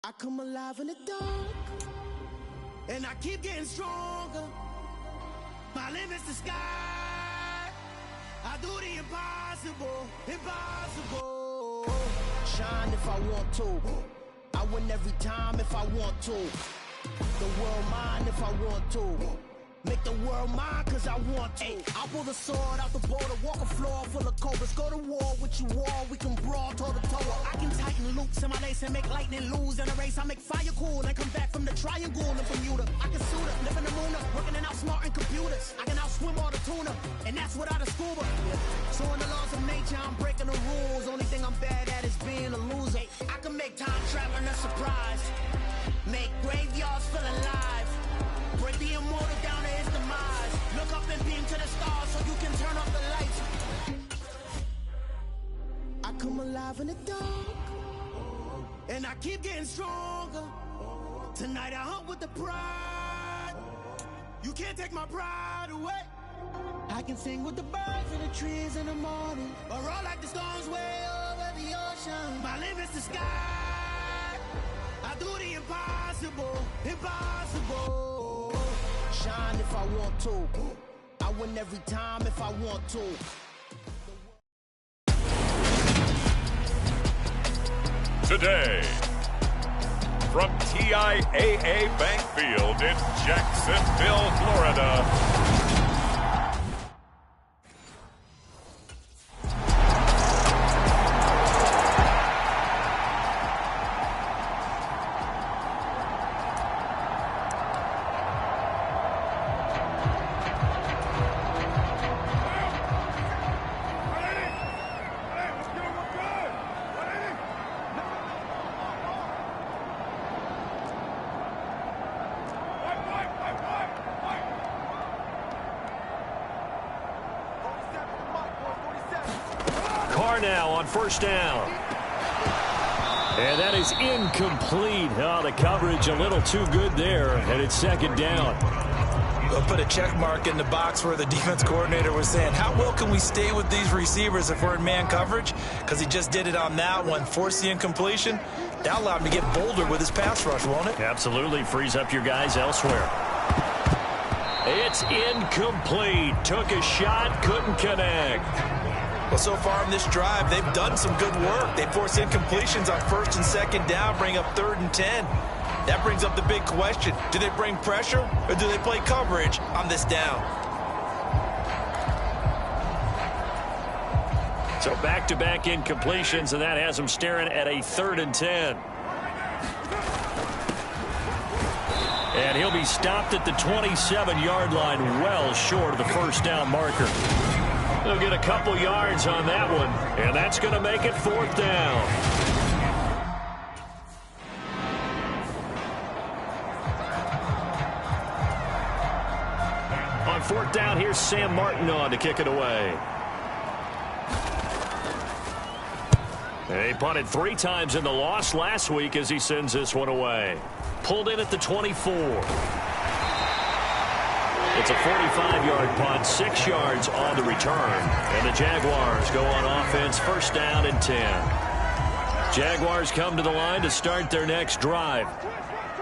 I come alive in the dark, and I keep getting stronger. My limit's the sky. I do the impossible, impossible. Shine if I want to. I win every time if I want to. The world mine if I want to. Make the world mine cause I want to. I pull the sword out the border, walk a floor full of cobras. Go to war with you all, we can brawl toe to toe. I can tighten loops in my lace and make lightning lose in a race. I make fire cool and come back from the triangle in Bermuda. I can suit up, live in the moon up, working and outsmarting computers. I can outswim all the tuna, and that's without a scuba. So in the laws of nature, I'm breaking the rules. Only thing I'm bad at is being a loser. I can make time traveling a surprise. Make graveyards feel alive. Break the immortal down to his demise. Look up and beam to the stars so you can turn off the lights. I come alive in the dark, and I keep getting stronger. Tonight I hunt with the pride. You can't take my pride away. I can sing with the birds and the trees in the morning, or roll like the storms way over the ocean. My limit's the sky. I do the impossible, impossible. Shine if I want to. I win every time if I want to. Today, from TIAA Bank Field in Jacksonville, Florida. Now on first down. And that is incomplete. Oh, the coverage a little too good there, and it's second down. We'll put a check mark in the box where the defense coordinator was saying, how well can we stay with these receivers if we're in man coverage? Because he just did it on that one, forced the incompletion. That allowed him to get bolder with his pass rush, won't it? Absolutely, frees up your guys elsewhere. It's incomplete. Took a shot, couldn't connect. Well, so far in this drive, they've done some good work. They force incompletions on first and second down, bring up 3rd and 10. That brings up the big question. Do they bring pressure, or do they play coverage on this down? So back-to-back incompletions, and that has them staring at a 3rd and 10. And he'll be stopped at the 27-yard line, well short of the first down marker. They'll get a couple yards on that one, and that's going to make it 4th down. On 4th down, here's Sam Martin on to kick it away. He punted 3 times in the loss last week as he sends this one away. Pulled in at the 24. It's a 45-yard punt, 6 yards on the return. And the Jaguars go on offense, first down and 10. Jaguars come to the line to start their next drive.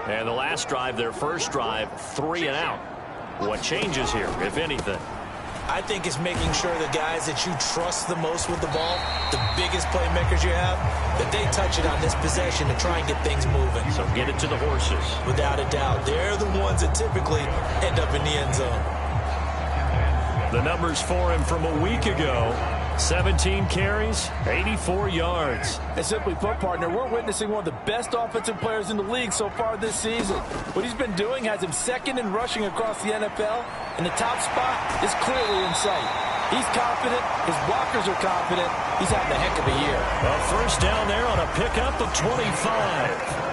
And the last drive, their first drive, 3 and out. What changes here, if anything? I think it's making sure the guys that you trust the most with the ball, the biggest playmakers you have, that they touch it on this possession to try and get things moving. So get it to the horses. Without a doubt. They're the ones that typically end up in the end zone. The numbers for him from a week ago. 17 carries, 84 yards. And simply put, partner, we're witnessing one of the best offensive players in the league so far this season. What he's been doing has him second in rushing across the NFL, and the top spot is clearly in sight. He's confident. His blockers are confident. He's having a heck of a year. A first down there on a pickup of 25.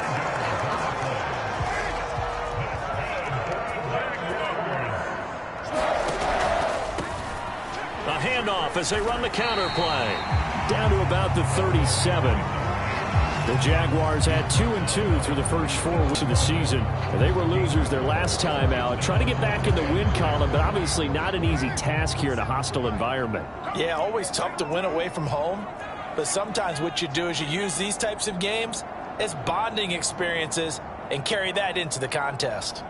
Handoff as they run the counter play. Down to about the 37. The Jaguars had 2-2 through the first 4 weeks of the season. They were losers their last time out. Trying to get back in the win column, but obviously not an easy task here in a hostile environment. Yeah, always tough to win away from home. But sometimes what you do is you use these types of games It's bonding experiences and carry that into the contest.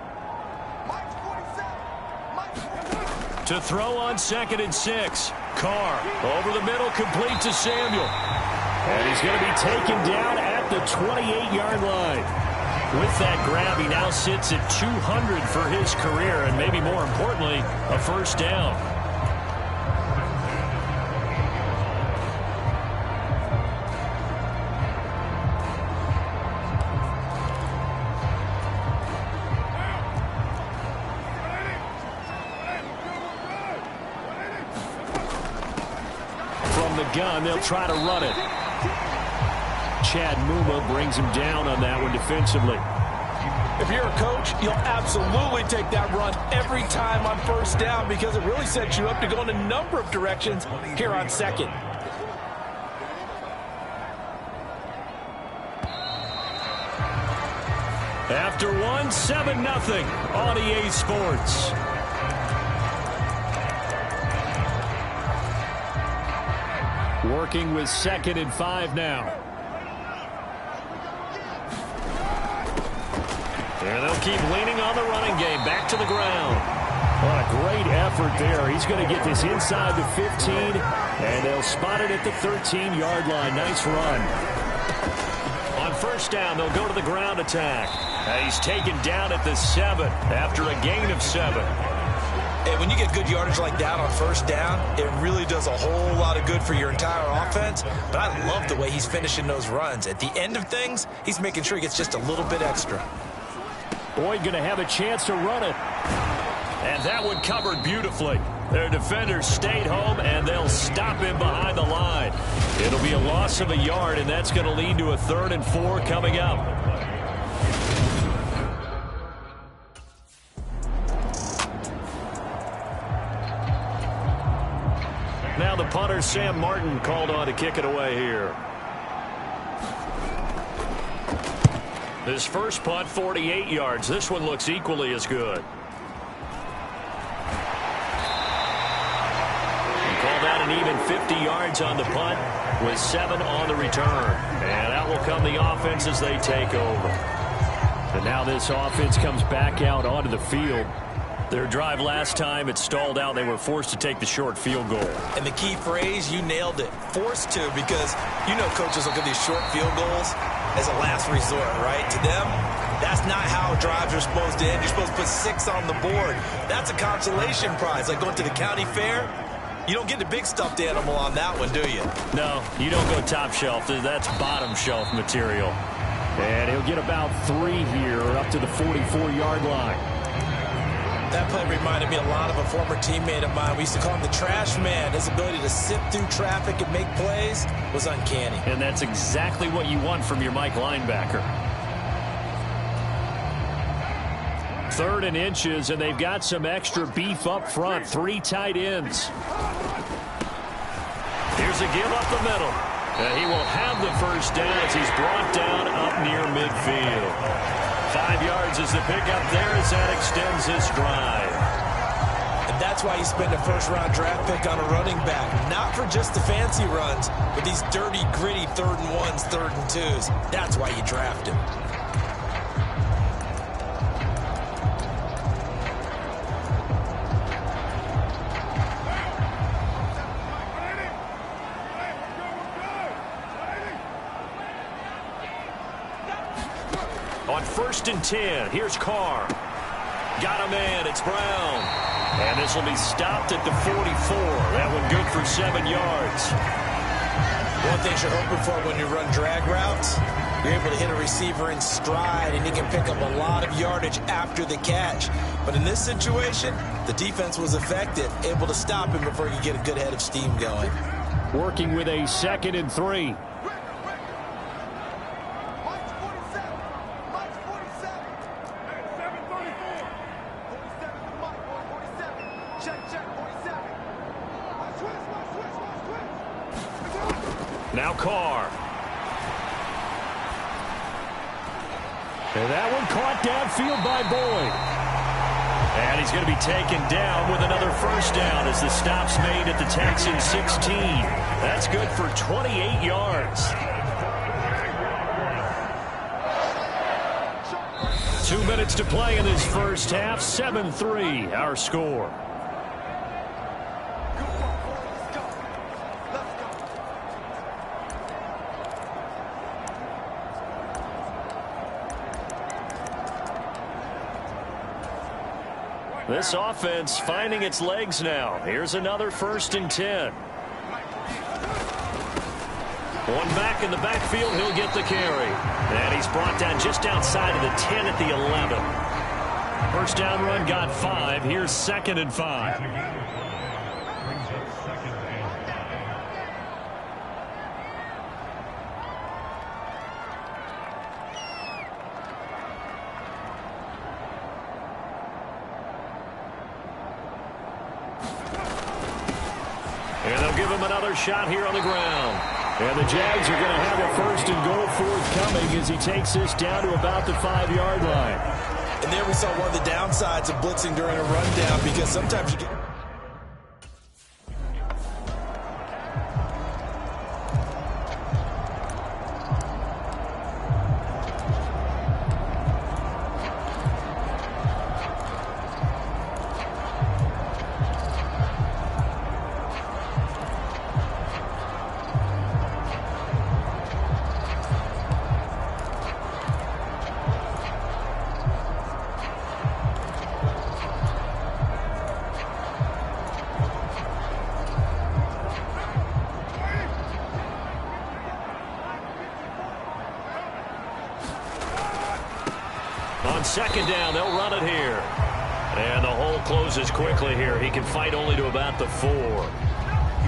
To throw on 2nd and 6. Carr over the middle, complete to Samuel. And he's going to be taken down at the 28-yard line. With that grab, he now sits at 200 for his career, and maybe more importantly, a first down. From the gun, they'll try to run it. Chad Muma brings him down on that one defensively. If you're a coach, you'll absolutely take that run every time on first down because it really sets you up to go in a number of directions here on 2nd. After one, 7-0 on EA Sports. Working with 2nd and 5 now. And they'll keep leaning on the running game. Back to the ground. What a great effort there. He's going to get this inside the 15, and they'll spot it at the 13-yard line. Nice run. On first down, they'll go to the ground attack. He's taken down at the 7 after a gain of 7. Hey, when you get good yardage like that on first down, it really does a whole lot of good for your entire offense. But I love the way he's finishing those runs. At the end of things, he's making sure he gets just a little bit extra. Boyd going to have a chance to run it. And that one covered beautifully. Their defenders stayed home, and they'll stop him behind the line. It'll be a loss of a yard, and that's going to lead to a 3rd and 4 coming up. Now the punter, Sam Martin, called on to kick it away here. This first punt, 48 yards. This one looks equally as good. He called out an even 50 yards on the punt with 7 on the return. And out will come the offense as they take over. And now this offense comes back out onto the field. Their drive last time, it stalled out. They were forced to take the short field goal. And the key phrase, you nailed it. Forced to, because you know coaches look at these short field goals as a last resort, right? To them, that's not how drives are supposed to end. You're supposed to put 6 on the board. That's a consolation prize. Like going to the county fair, you don't get the big stuffed animal on that one, do you? No, you don't go top shelf. That's bottom shelf material. And he'll get about 3 here up to the 44-yard line. That play reminded me a lot of a former teammate of mine. We used to call him the trash man. His ability to sift through traffic and make plays was uncanny. And that's exactly what you want from your Mike linebacker. 3rd and inches, and they've got some extra beef up front. 3 tight ends. Here's a give up the middle. And he will have the first down as he's brought down up near midfield. 5 yards is the pickup there as that extends his drive. And that's why you spend a first-round draft pick on a running back. Not for just the fancy runs, but these dirty, gritty 3rd and 1s, 3rd and 2s. That's why you draft him. On 1st and 10, here's Carr. Got a man, it's Brown. And this will be stopped at the 44. That one good for 7 yards. One thing you're hoping for when you run drag routes, you're able to hit a receiver in stride, and he can pick up a lot of yardage after the catch. But in this situation, the defense was effective, able to stop him before you get a good head of steam going. Working with a 2nd and 3. Now Carr. And that one caught downfield by Boyd. And he's going to be taken down with another first down as the stop's made at the Texans 16. That's good for 28 yards. 2 minutes to play in this first half. 7-3 our score. This offense finding its legs now. Here's another 1st and 10. One back in the backfield, he'll get the carry. And he's brought down just outside of the 10 at the 11. First down run got 5. Here's 2nd and 5. And they'll give him another shot here on the ground. And the Jags are going to have a 1st and goal forthcoming as he takes this down to about the 5-yard line. And there we saw one of the downsides of blitzing during a rundown, because sometimes you get... On 2nd down, they'll run it here. And the hole closes quickly here. He can fight only to about the 4.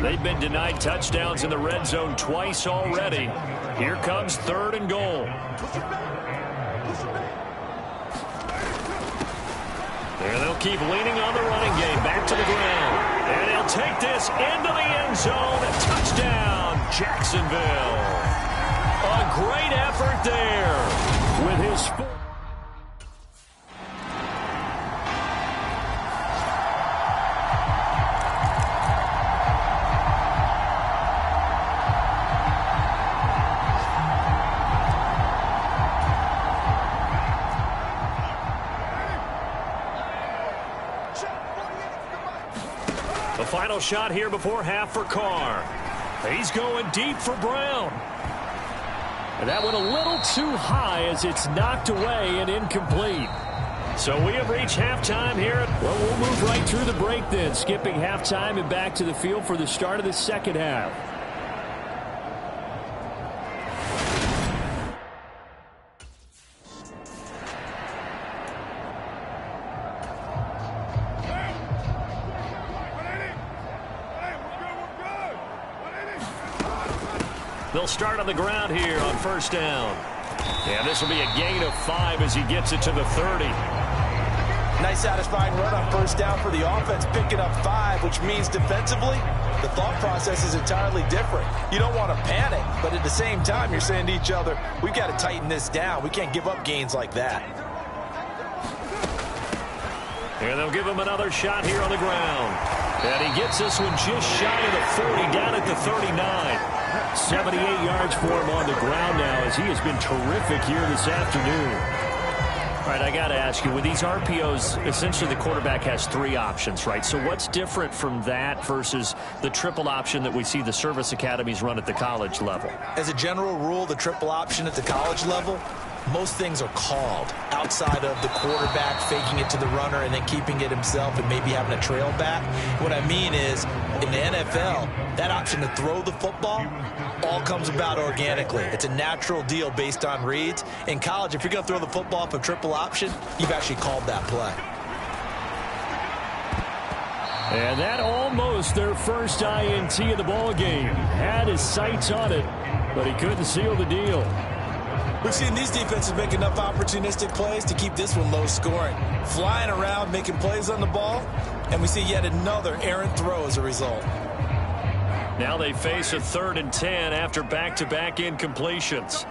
They've been denied touchdowns in the red zone twice already. Here comes 3rd and goal. And they'll keep leaning on the running game. Back to the ground. And he'll take this into the end zone. Touchdown, Jacksonville. A great effort there with his... The final shot here before half for Carr. He's going deep for Brown. And that went a little too high as it's knocked away and incomplete. So we have reached halftime here. Well, we'll move right through the break then, skipping halftime and back to the field for the start of the second half. They'll start on the ground here on 1st down. And this will be a gain of 5 as he gets it to the 30. Nice satisfying run on 1st down for the offense, picking up 5, which means defensively, the thought process is entirely different. You don't want to panic, but at the same time, you're saying to each other, we've got to tighten this down. We can't give up gains like that. And they'll give him another shot here on the ground. And he gets this one just shy of the 40, down at the 39. 78 yards for him on the ground now as he has been terrific here this afternoon. All right, I got to ask you, with these RPOs, essentially the quarterback has 3 options, right? So what's different from that versus the triple option that we see the service academies run at the college level? As a general rule, the triple option at the college level, most things are called outside of the quarterback faking it to the runner and then keeping it himself and maybe having a trail back. What I mean is, in the NFL, that option to throw the football all comes about organically. It's a natural deal based on reads. In college, if you're going to throw the football off a triple option, you've actually called that play. And that almost their first INT of the ball game. Had his sights on it, but he couldn't seal the deal. We've seen these defenses make enough opportunistic plays to keep this one low scoring. Flying around, making plays on the ball, and we see yet another errant throw as a result. Now they face a 3rd and 10 after back-to-back incompletions.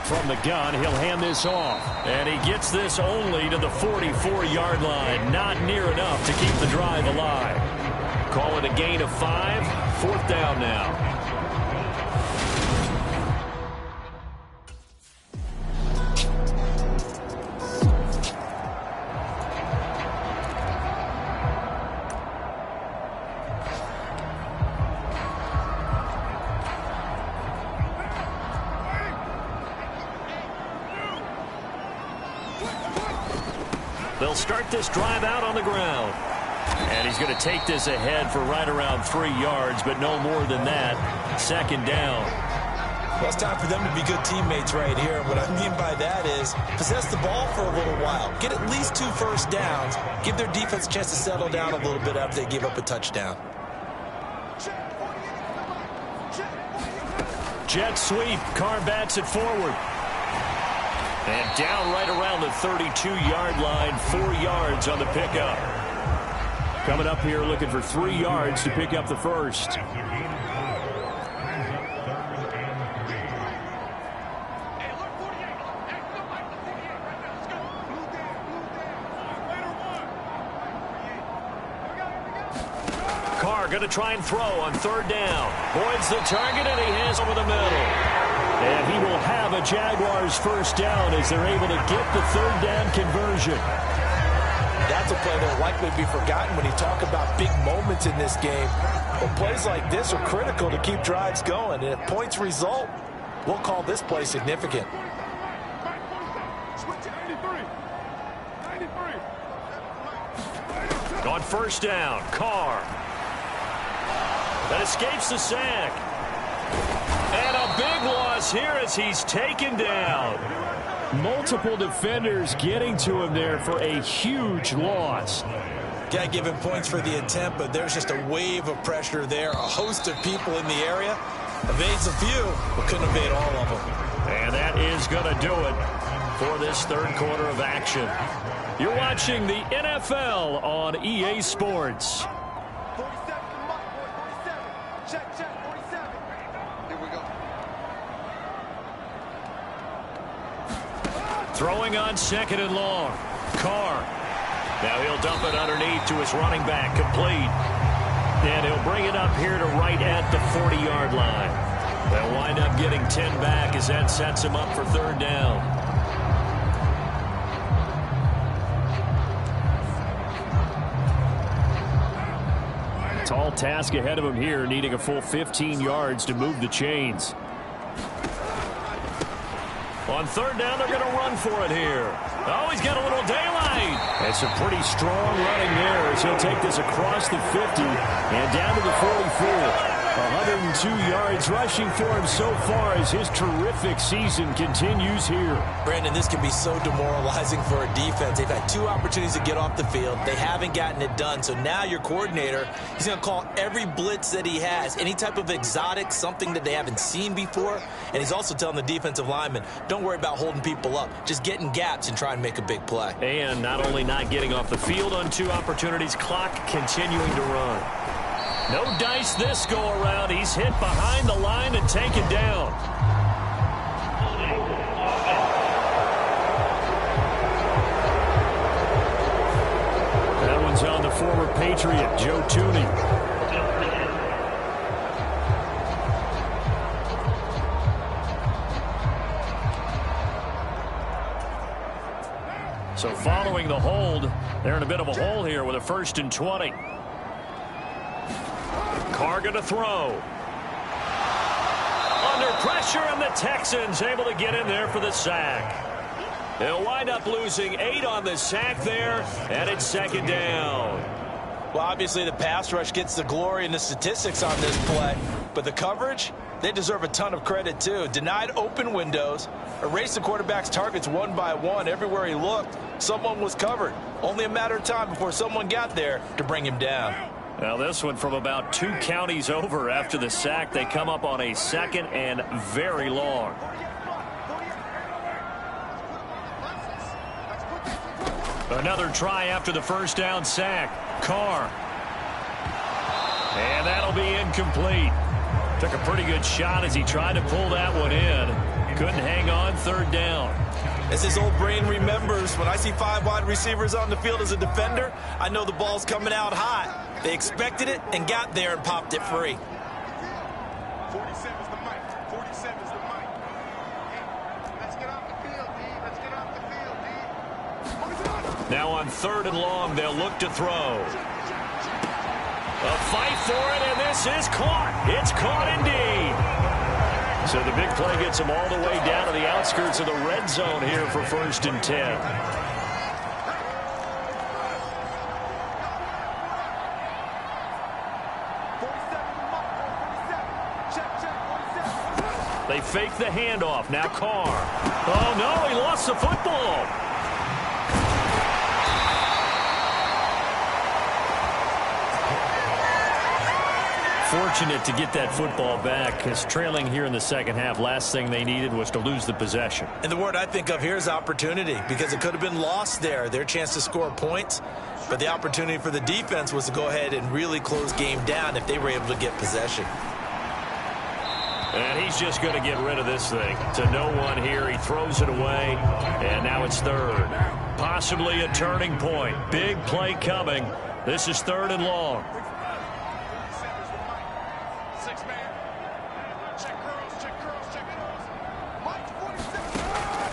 From the gun, he'll hand this off. And he gets this only to the 44-yard line. Not near enough to keep the drive alive. Call it a gain of 5. 4th down now. They'll start this drive out on the ground. And he's going to take this ahead for right around 3 yards, but no more than that. 2nd down. Well, it's time for them to be good teammates right here. What I mean by that is possess the ball for a little while. Get at least 2 first downs. Give their defense a chance to settle down a little bit after they give up a touchdown. Jet sweep. Carr bats it forward. And down right around the 32-yard line. 4 yards on the pickup. Coming up here looking for 3 yards to pick up the first. Carr going to try and throw on 3rd down. Boyd's the target, and he has over the middle. And he will have a Jaguars first down as they're able to get the 3rd down conversion. That's a play that will likely be forgotten when you talk about big moments in this game. But plays like this are critical to keep drives going. And if points result, we'll call this play significant. On 1st down, Carr. That escapes the sack. And a big loss here as he's taken down. Multiple defenders getting to him there for a huge loss. Got to give him points for the attempt, but there's just a wave of pressure there. A host of people in the area. Evades a few, but couldn't evade all of them. And that is going to do it for this 3rd quarter of action. You're watching the NFL on EA Sports. 47, check, 47. Here we go. Throwing on 2nd and long. Carr. Now he'll dump it underneath to his running back. Complete. And he'll bring it up here to right at the 40-yard line. They'll wind up getting 10 back as that sets him up for 3rd down. Tall task ahead of him here, needing a full 15 yards to move the chains. On 3rd down, they're going to run for it here. Oh, he's got a little daylight. And some pretty strong running there as he'll take this across the 50 and down to the 44. 102 yards rushing for him so far as his terrific season continues here. Brandon, this can be so demoralizing for a defense. They've had 2 opportunities to get off the field. They haven't gotten it done. So now your coordinator, he's going to call every blitz that he has, any type of exotic, something that they haven't seen before. And he's also telling the defensive linemen, don't worry about holding people up. Just get in gaps and try and make a big play. And not only not getting off the field on 2 opportunities, clock continuing to run. No dice this go-around. He's hit behind the line and taken down. That one's on the former Patriot, Joe Tooney. So following the hold, they're in a bit of a hole here with a 1st and 20. Carr going to throw. Under pressure, and the Texans able to get in there for the sack. They'll wind up losing 8 on the sack there, and it's 2nd down. Well, obviously the pass rush gets the glory and the statistics on this play, but the coverage, they deserve a ton of credit too. Denied open windows, erased the quarterback's targets one by one. Everywhere he looked, someone was covered. Only a matter of time before someone got there to bring him down. Now this one from about 2 counties over after the sack. They come up on a 2nd and very long. Another try after the 1st down sack. Carr. And that'll be incomplete. Took a pretty good shot as he tried to pull that one in. Couldn't hang on. 3rd down. As his old brain remembers, when I see 5 wide receivers on the field as a defender, I know the ball's coming out hot. They expected it and got there and popped it free. 47's the mic. 47's the mic. Let's get off the field, D. Let's get off the field, D. Now on 3rd and long, they'll look to throw. A fight for it, and this is caught. It's caught indeed. So the big play gets him all the way down to the outskirts of the red zone here for 1st and 10. They fake the handoff. Now Carr. Oh, no, he lost the football. Fortunate to get that football back, because trailing here in the second half, last thing they needed was to lose the possession. And the word I think of here is opportunity, because it could have been lost there, their chance to score points. But the opportunity for the defense was to go ahead and really close game down if they were able to get possession. And he's just going to get rid of this thing. To no one here. He throws it away, and now it's third. Possibly a turning point. Big play coming. This is 3rd and long.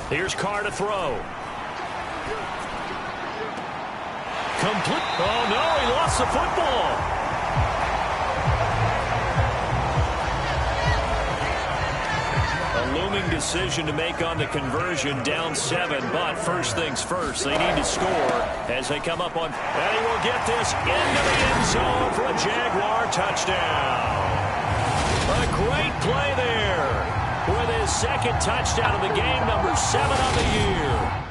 Here's Carr to throw. Complete. Oh, no, he lost the football. A looming decision to make on the conversion, down 7, but first things first, they need to score as they come up on, and he will get this into the end zone for a Jaguar touchdown. A great play there with his 2nd touchdown of the game, number 7 on the year.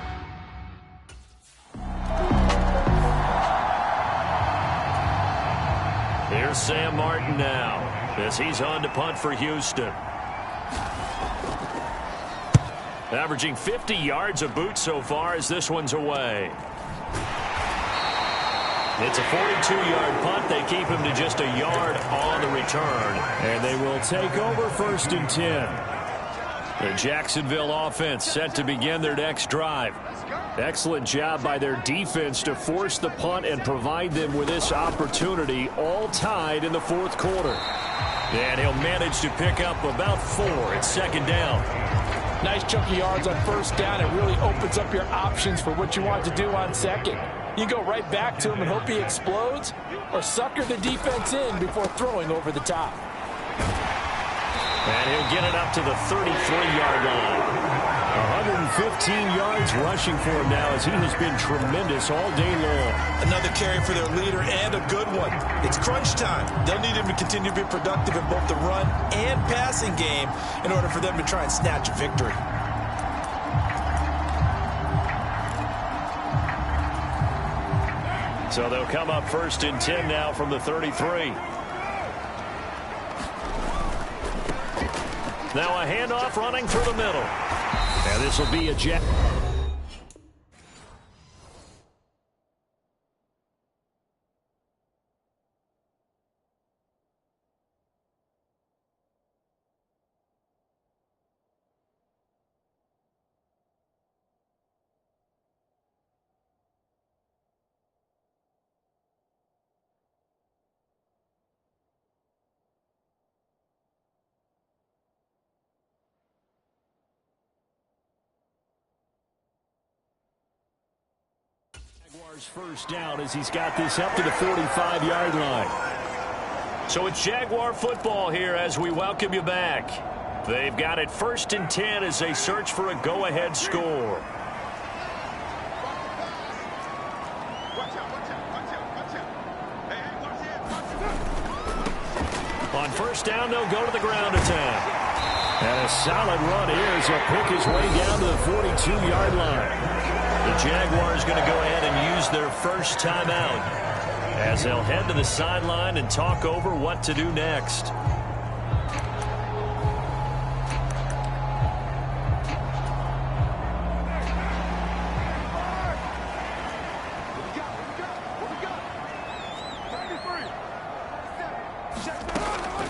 Here's Sam Martin now as he's on to punt for Houston. Averaging 50 yards a boot so far as this one's away. It's a 42-yard punt. They keep him to just a yard on the return. And they will take over 1st and 10. The Jacksonville offense set to begin their next drive. Excellent job by their defense to force the punt and provide them with this opportunity, all tied in the 4th quarter. And he'll manage to pick up about 4 at 2nd down. Nice chunk of yards on 1st down. It really opens up your options for what you want to do on 2nd. You go right back to him and hope he explodes, or sucker the defense in before throwing over the top. And he'll get it up to the 33-yard line. 115 yards rushing for him now as he has been tremendous all day long. Another carry for their leader, and a good one. It's crunch time. They'll need him to continue to be productive in both the run and passing game in order for them to try and snatch a victory. So they'll come up 1st and 10 now from the 33. Now a handoff running through the middle. And this will be a jet. Jaguars 1st down as he's got this up to the 45-yard line. So it's Jaguar football here as we welcome you back. They've got it 1st and 10 as they search for a go-ahead score. On 1st down, they'll go to the ground attack. And a solid run here as he'll pick his way down to the 42-yard line. The Jaguars going to go ahead and use their first timeout as they'll head to the sideline and talk over what to do next.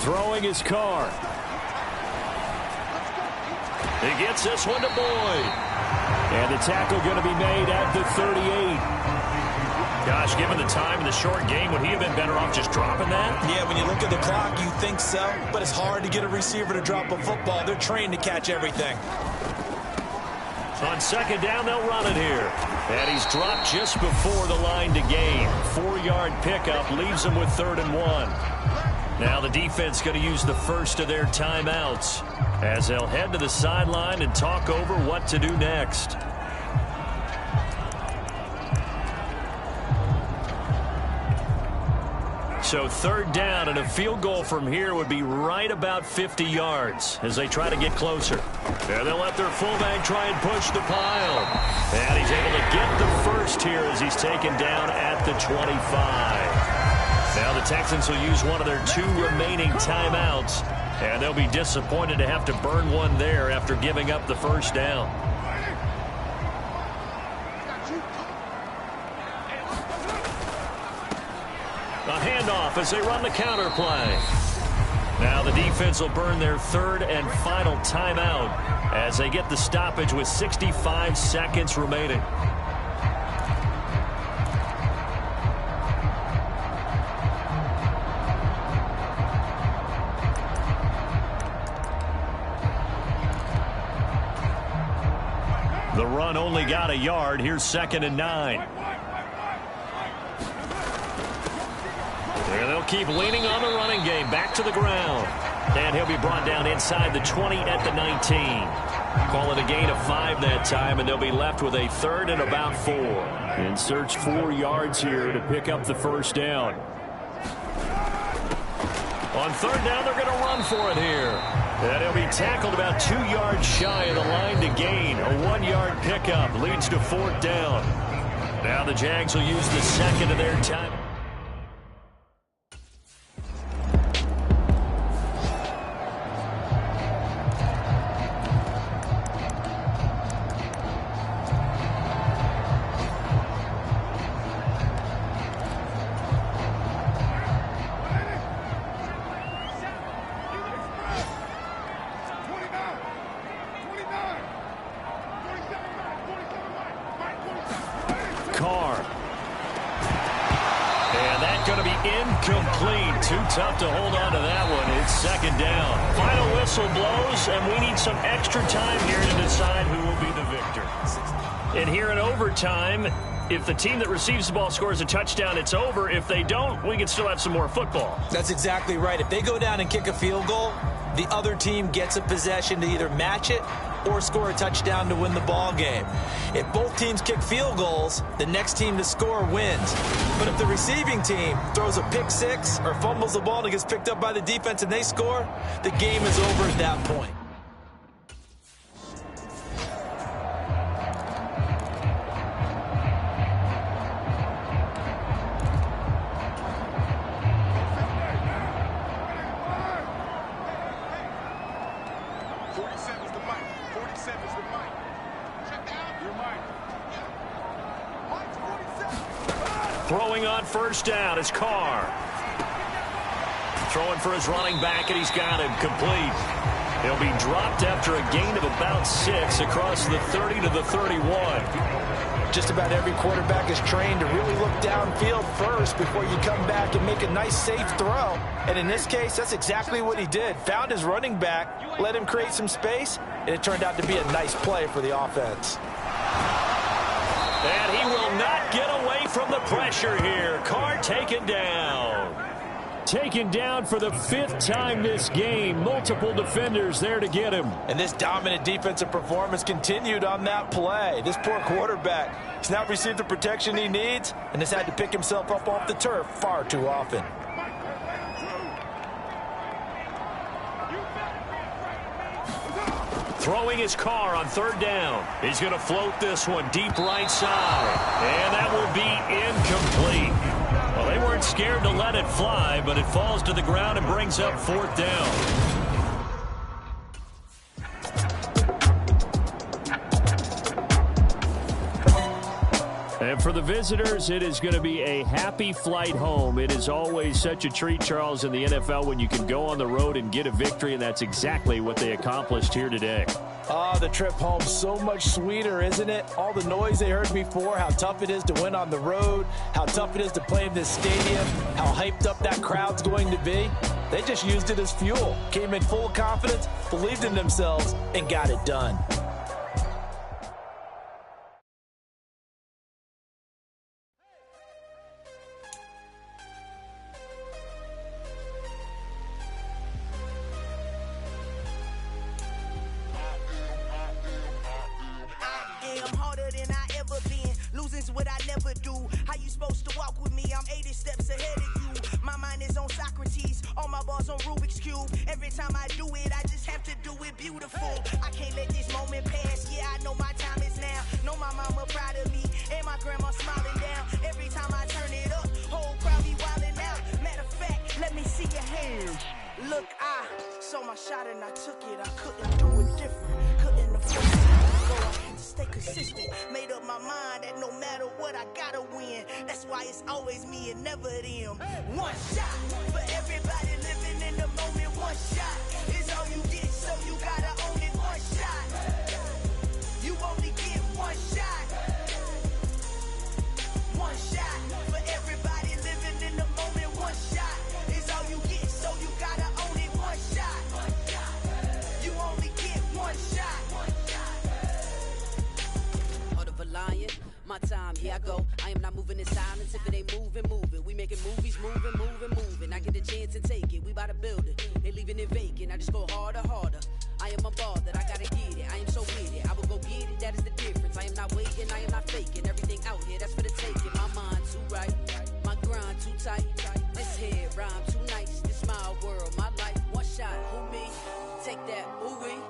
Throwing his Carr. He gets this one to Boyd. And the tackle going to be made at the 38. Gosh, given the time in the short game, would he have been better off just dropping that? Yeah, when you look at the clock, you think so. But it's hard to get a receiver to drop a football. They're trained to catch everything. On 2nd down, they'll run it here. And he's dropped just before the line to gain. 4-yard pickup leaves him with 3rd and 1. Now the defense going to use the first of their timeouts as they'll head to the sideline and talk over what to do next. So third down, and a field goal from here would be right about 50 yards as they try to get closer. And they'll let their fullback try and push the pile. And he's able to get the first here as he's taken down at the 25. Now the Texans will use one of their 2 remaining timeouts, and they'll be disappointed to have to burn one there after giving up the first down. A handoff as they run the counter play. Now the defense will burn their 3rd and final timeout as they get the stoppage with 65 seconds remaining. The run only got a yard. Here's 2nd and 9. And they'll keep leaning on the running game. Back to the ground. And he'll be brought down inside the 20 at the 19. Call it a gain of 5 that time, and they'll be left with a 3rd and about 4. And search 4 yards here to pick up the first down. On 3rd down, they're going to run for it here. And he'll be tackled about 2 yards shy of the line to gain. A 1-yard pickup leads to 4th down. Now the Jags will use the 2nd of their time. Incomplete. Too tough to hold on to that one. It's 2nd down. Final whistle blows, and we need some extra time here to decide who will be the victor. And here in overtime, if the team that receives the ball scores a touchdown, it's over. If they don't, we can still have some more football. That's exactly right. If they go down and kick a field goal, the other team gets a possession to either match it or score a touchdown to win the ball game. If both teams kick field goals, the next team to score wins. But if the receiving team throws a pick 6 or fumbles the ball and it gets picked up by the defense and they score, the game is over at that point. Throwing on 1st down is Carr. Throwing for his running back, and he's got him complete. He'll be dropped after a gain of about 6 across the 30 to the 31. Just about every quarterback is trained to really look downfield first before you come back and make a nice, safe throw. And in this case, that's exactly what he did. Found his running back, let him create some space, and it turned out to be a nice play for the offense. And he will not get away from the pressure here. Carr taken down. Taken down for the 5th time this game. Multiple defenders there to get him. And this dominant defensive performance continued on that play. This poor quarterback has not received the protection he needs and has had to pick himself up off the turf far too often. Throwing his Carr on 3rd down. He's going to float this one deep right side. And that will be incomplete. Well, they weren't scared to let it fly, but it falls to the ground and brings up 4th down. And for the visitors, it is going to be a happy flight home. It is always such a treat, Charles, in the NFL when you can go on the road and get a victory, and that's exactly what they accomplished here today. Oh, the trip home so much sweeter, isn't it? All the noise they heard before, how tough it is to win on the road, how tough it is to play in this stadium, how hyped up that crowd's going to be. They just used it as fuel, came in full of confidence, believed in themselves, and got it done. What I never do. How you supposed to walk with me? I'm 80 steps ahead of you. My My mind is on Socrates, all my balls on Rubik's Cube. Every time I do it, I just have to do it beautiful. I can't let this moment pass, yeah, I know my time is now. Know my mama proud of me, and my grandma smiling down. Every time I turn it up, whole crowd be wildin' out. Matter of fact, let me see your hands. Look, I saw my shot and I took it. I couldn't do it different, couldn't afford it. So I had to stay consistent. Made up my mind that no matter what, I gotta win. That's why it's always me and never them. One shot for everybody living in the moment. One shot is all you get, so you gotta own it. One shot, you only get one shot. One shot for everybody living in the moment. One shot is all you get, so you gotta own it. One shot, you only get one shot. Heart of a lion, my time, here I go. I am not moving in silence. If it ain't moving, moving. We making movies, moving, moving, moving. I get a chance and take it. We bout to build it. They leaving it vacant. I just go harder, harder. I am a ball that I gotta get it. I am so with it. I will go get it. That is the difference. I am not waiting. I am not faking. Everything out here, that's for the taking. My mind too right. My grind too tight. This head rhyme too nice. This my world, my life. One shot, who me? Take that, movie.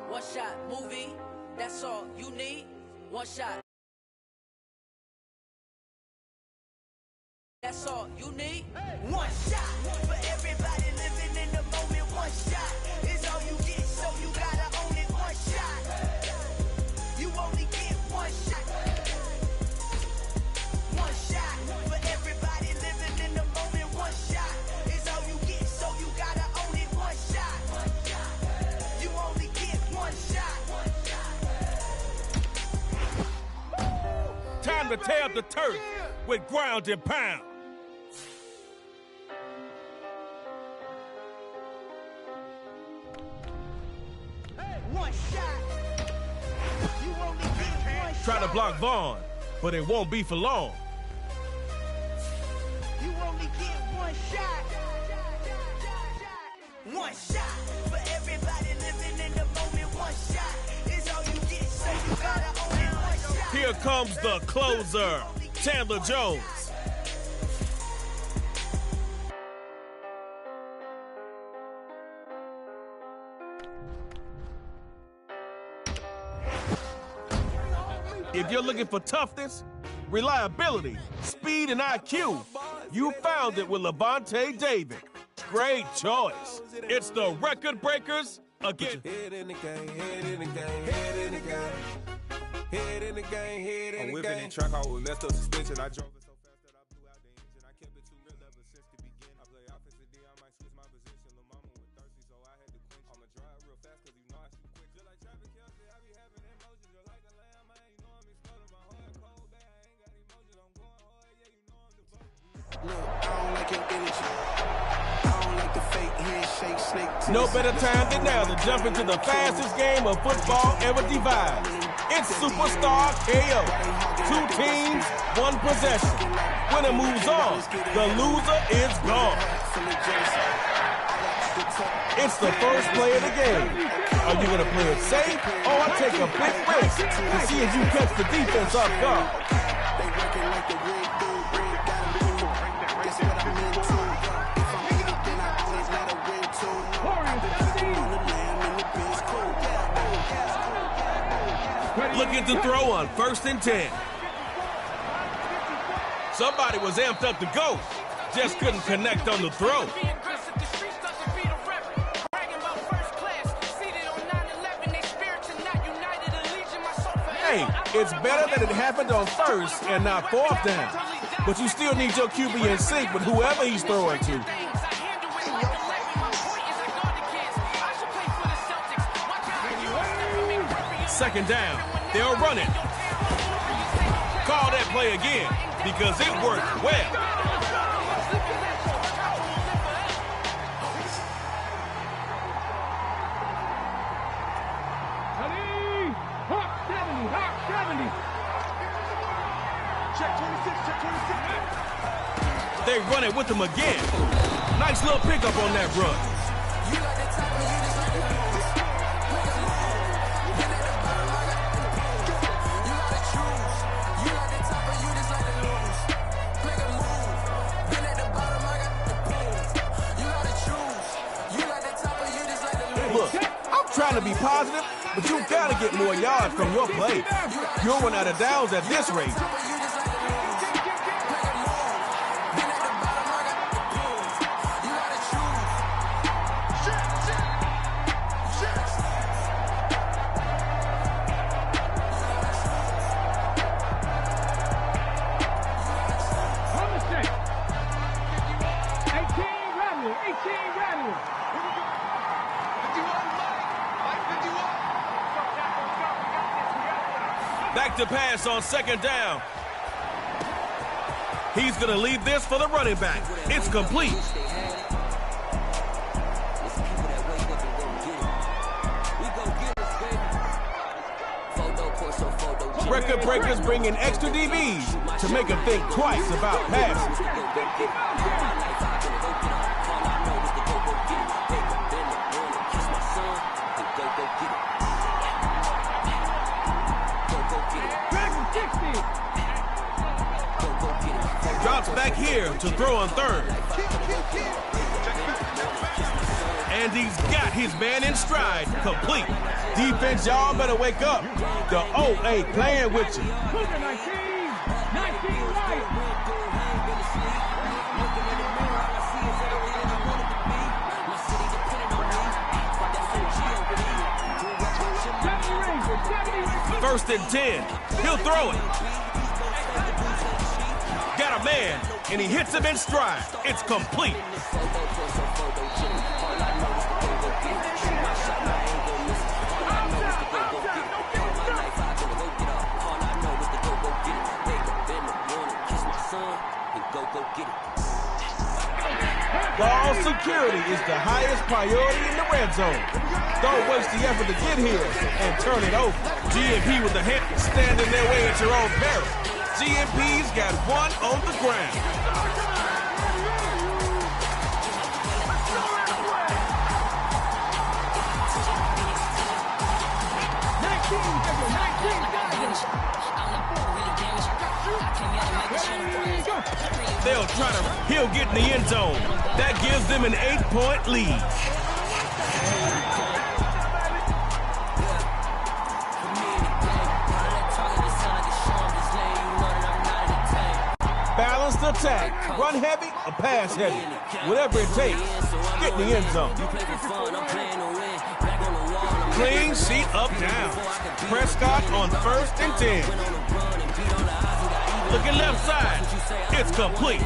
One shot, movie. That's all you need. One shot. That's all you need. One shot for everybody living in the moment. One shot is all you get, so you gotta own it. One shot, you only get one shot. One shot for everybody living in the moment. One shot is all you get, so you gotta own it. One shot, you only get one shot. Time to tear up the turf with ground and pound. One shot, you only get one shot. Try to block Vaughn, but it won't be for long. You only get one shot. One shot for everybody living in the moment. One shot is all you get, so you gotta own it. One shot. Here comes the closer, Chandler Jones. If you're looking for toughness, reliability, speed, and IQ, you found it with Levante David. Great choice. It's the Record Breakers again. Head in the game, head in the game, head in the game. Head in the game, head in the game. I'm whipping in track, I was messed up suspension. I drove it so fast that I blew out the engine. I kept it too real ever since the beginning. I play offensive D, I might switch my position. Lil' mama was thirsty, so I had to quench. I'ma drive real fast, cause you know I shoot quick. Just like traffic Kelsey, I be having emotions. Just like the lamb, man, you know I'm exploding. My heart cold, bad, I ain't got emotions. I'm going hard, yeah, you know I'm devoted. Look, I don't like your energy. I don't like the fake handshake, snake. No better time than now to jump into the fastest game of football ever devised. It's Superstar KO. Two teams, one possession. Winner moves on. The loser is gone. It's the first play of the game. Are you going to play it safe or take a big risk to see if you catch the defense off guard? They working like the red dude, red got a move. Guess what I'm into? If I'm in it, then I own it, let her win too. I've been putting on the lamb in the Benz cool. Looking to throw on 1st and 10. Somebody was amped up to go. Just couldn't connect on the throw. Hey, it's better that it happened on 1st and not 4th down. But you still need your QB in sync with whoever he's throwing to. 2nd down. They'll run it. Call that play again because it worked well. They run it with him again. Nice little pickup on that run. positive, but you've got to get more yards from your play. You'll run out of downs at this rate. Back to pass on second down. He's going to leave this for the running back. It's complete. Record breakers bring in extra DBs to make him think twice about passing. Drops back here to throw on third. And he's got his man in stride, complete. Defense, y'all better wake up. The OA playing with you. First and 10. He'll throw it. Got a man, and he hits him in stride. It's complete. Ball security is the highest priority in the red zone. Don't waste the effort to get here and turn it over. GMP with the hit, stand in their way at your own peril. GMP's got one on the ground. They'll try to, he'll get in the end zone. That gives them an 8-point lead. Balanced attack, run heavy or pass heavy. Whatever it takes, get in the end zone. Clean sheet up down. Prescott on first and 10. Looking left side, it's complete.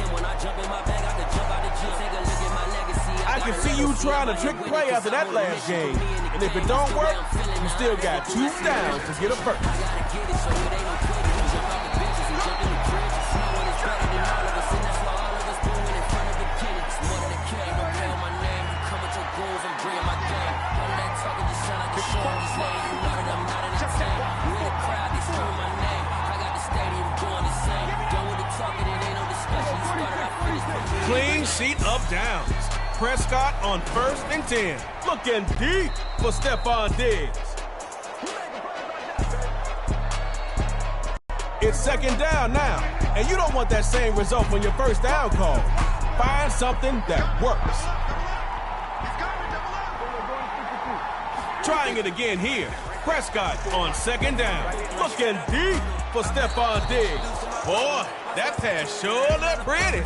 I can see you trying to trick play after that last game. And if it don't work, you still got 2 downs to get a first. Clean sheet up downs. Prescott on first and 10. Looking deep for Stephon Diggs. It's second down now, and you don't want that same result on your first down call. Find something that works. Trying it again here. Prescott on second down. Looking deep for Stephon Diggs. Boy, that pass sure looked pretty.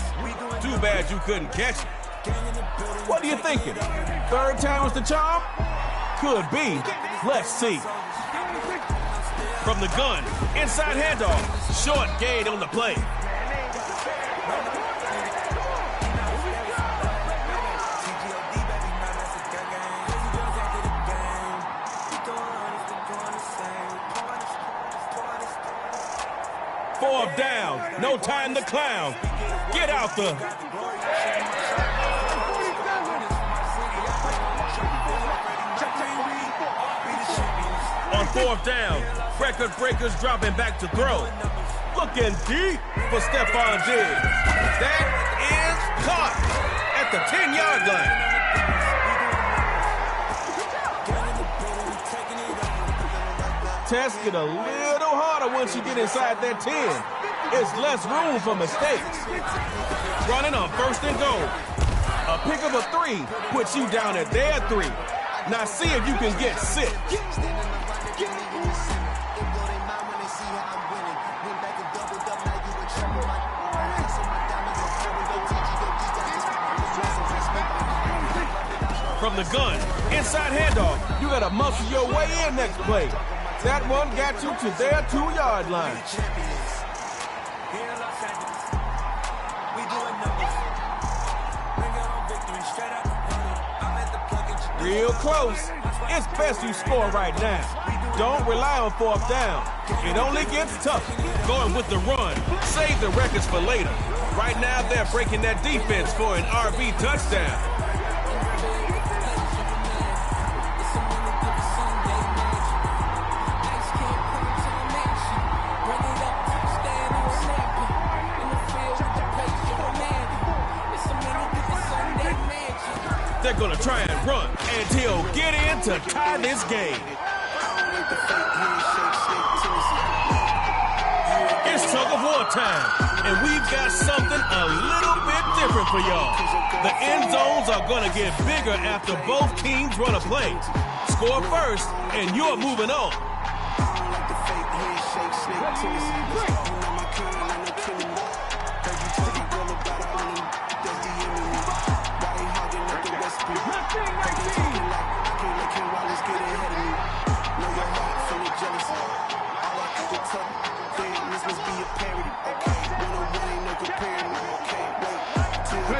Too bad you couldn't catch it. What are you thinking? Third time was the charm? Could be. Let's see. From the gun, inside handoff. Short gain on the play. Fourth down. No time to clown. Get out the... On fourth down, record breakers dropping back to throw. Looking deep for Stephon Diggs. That is caught at the 10-yard line. Tests get a little harder once you get inside that 10. It's less room for mistakes. Running on first and goal. A pick of a 3 puts you down at their 3. Now see if you can get 6. From the gun, inside handoff. You got to muscle your way in next play. That one got you to their 2-yard line. Real close. It's best you score right now. Don't rely on 4th down. It only gets tough. Going with the run. Save the records for later. Right now, they're breaking that defense for an RB touchdown. They're going to try and run, and he'll get in to tie this game. It's tug-of-war time, and we've got something a little bit different for y'all. The end zones are going to get bigger after both teams run a play. Score first, and you're moving on.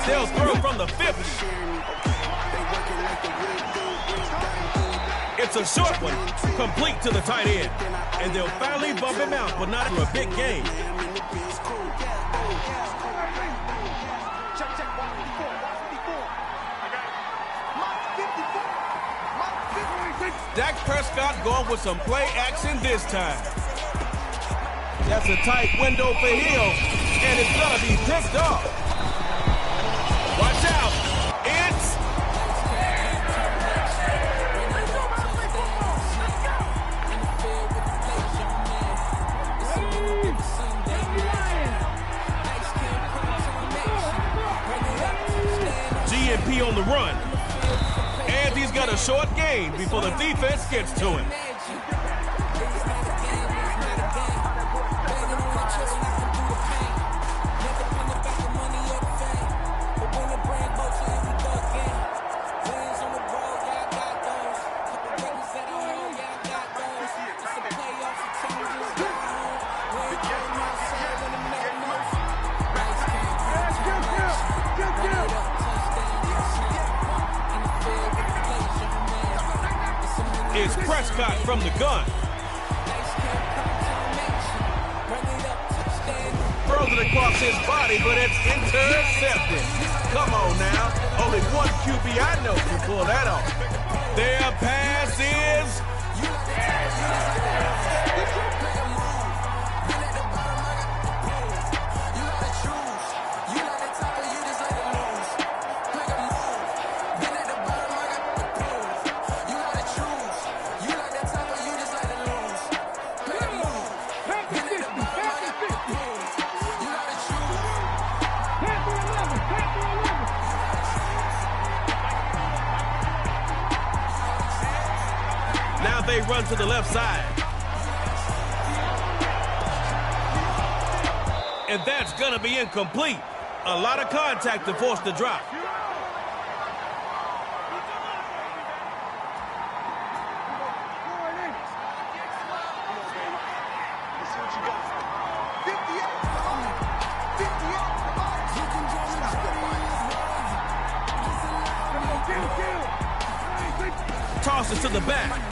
They'll throw from the 50. It's a short one, complete to the tight end. And they'll finally bump him out, but not for a big game. Dak Prescott going with some play action this time. That's a tight window for Hill, and it's going to be picked off. Watch out. It's... GMP on the run. And he's got a short gain before the defense gets to him. It's Prescott from the gun. Throws it across his body, but it's intercepted. Come on now. Only one QB I know can pull that off. Their pass is... They run to the left side. And that's going to be incomplete. A lot of contact to force the drop. Tosses to the back.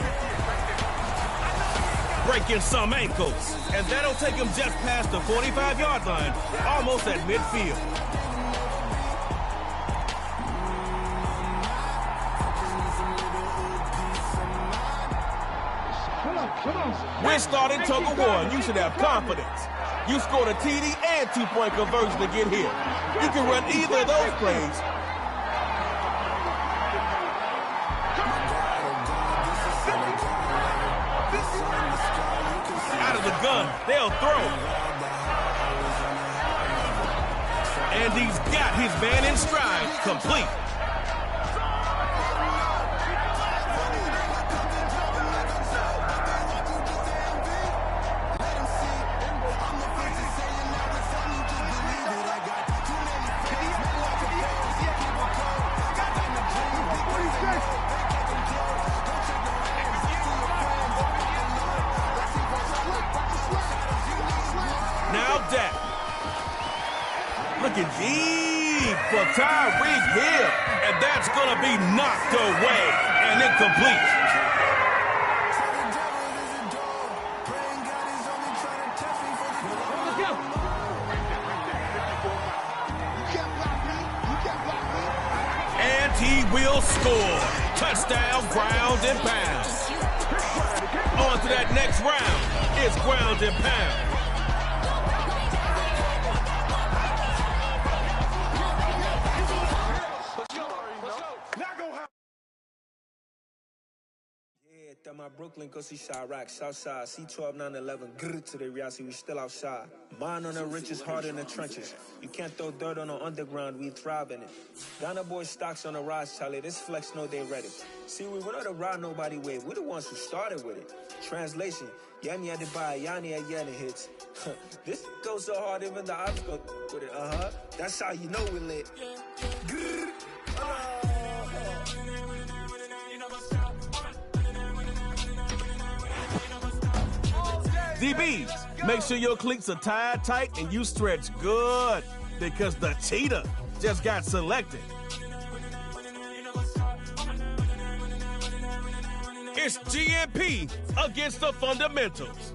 Breaking some ankles, and that'll take him just past the 45-yard line, almost at midfield. We're starting tug-of-war, and you should have confidence. You scored a TD and 2-point conversion to get here. You can run either of those plays. Gun, they'll throw. And he's got his man in stride, complete. looking deep for Tyreek Hill. And that's going to be knocked away and incomplete. And he will score. Touchdown, ground and pound. On to that next round. It's ground and pound. My Brooklyn, go see Chirac, Southside, C12, 911, grrr to the reality, we still outside. Mine on the richest, hard in the trenches. You can't throw dirt on the underground, we thrive in it. Ghana boys stocks on the rise, Charlie, this flex know they ready. See, we're not a ride nobody wave, we're the ones who started with it. Translation, Yanni had to buy, Yanni had Yanni hits. This goes so hard, even the ops go with it, That's how you know we lit. Grrr. DBs, make sure your cleats are tied tight and you stretch good because the cheetah just got selected. It's GNP against the fundamentals.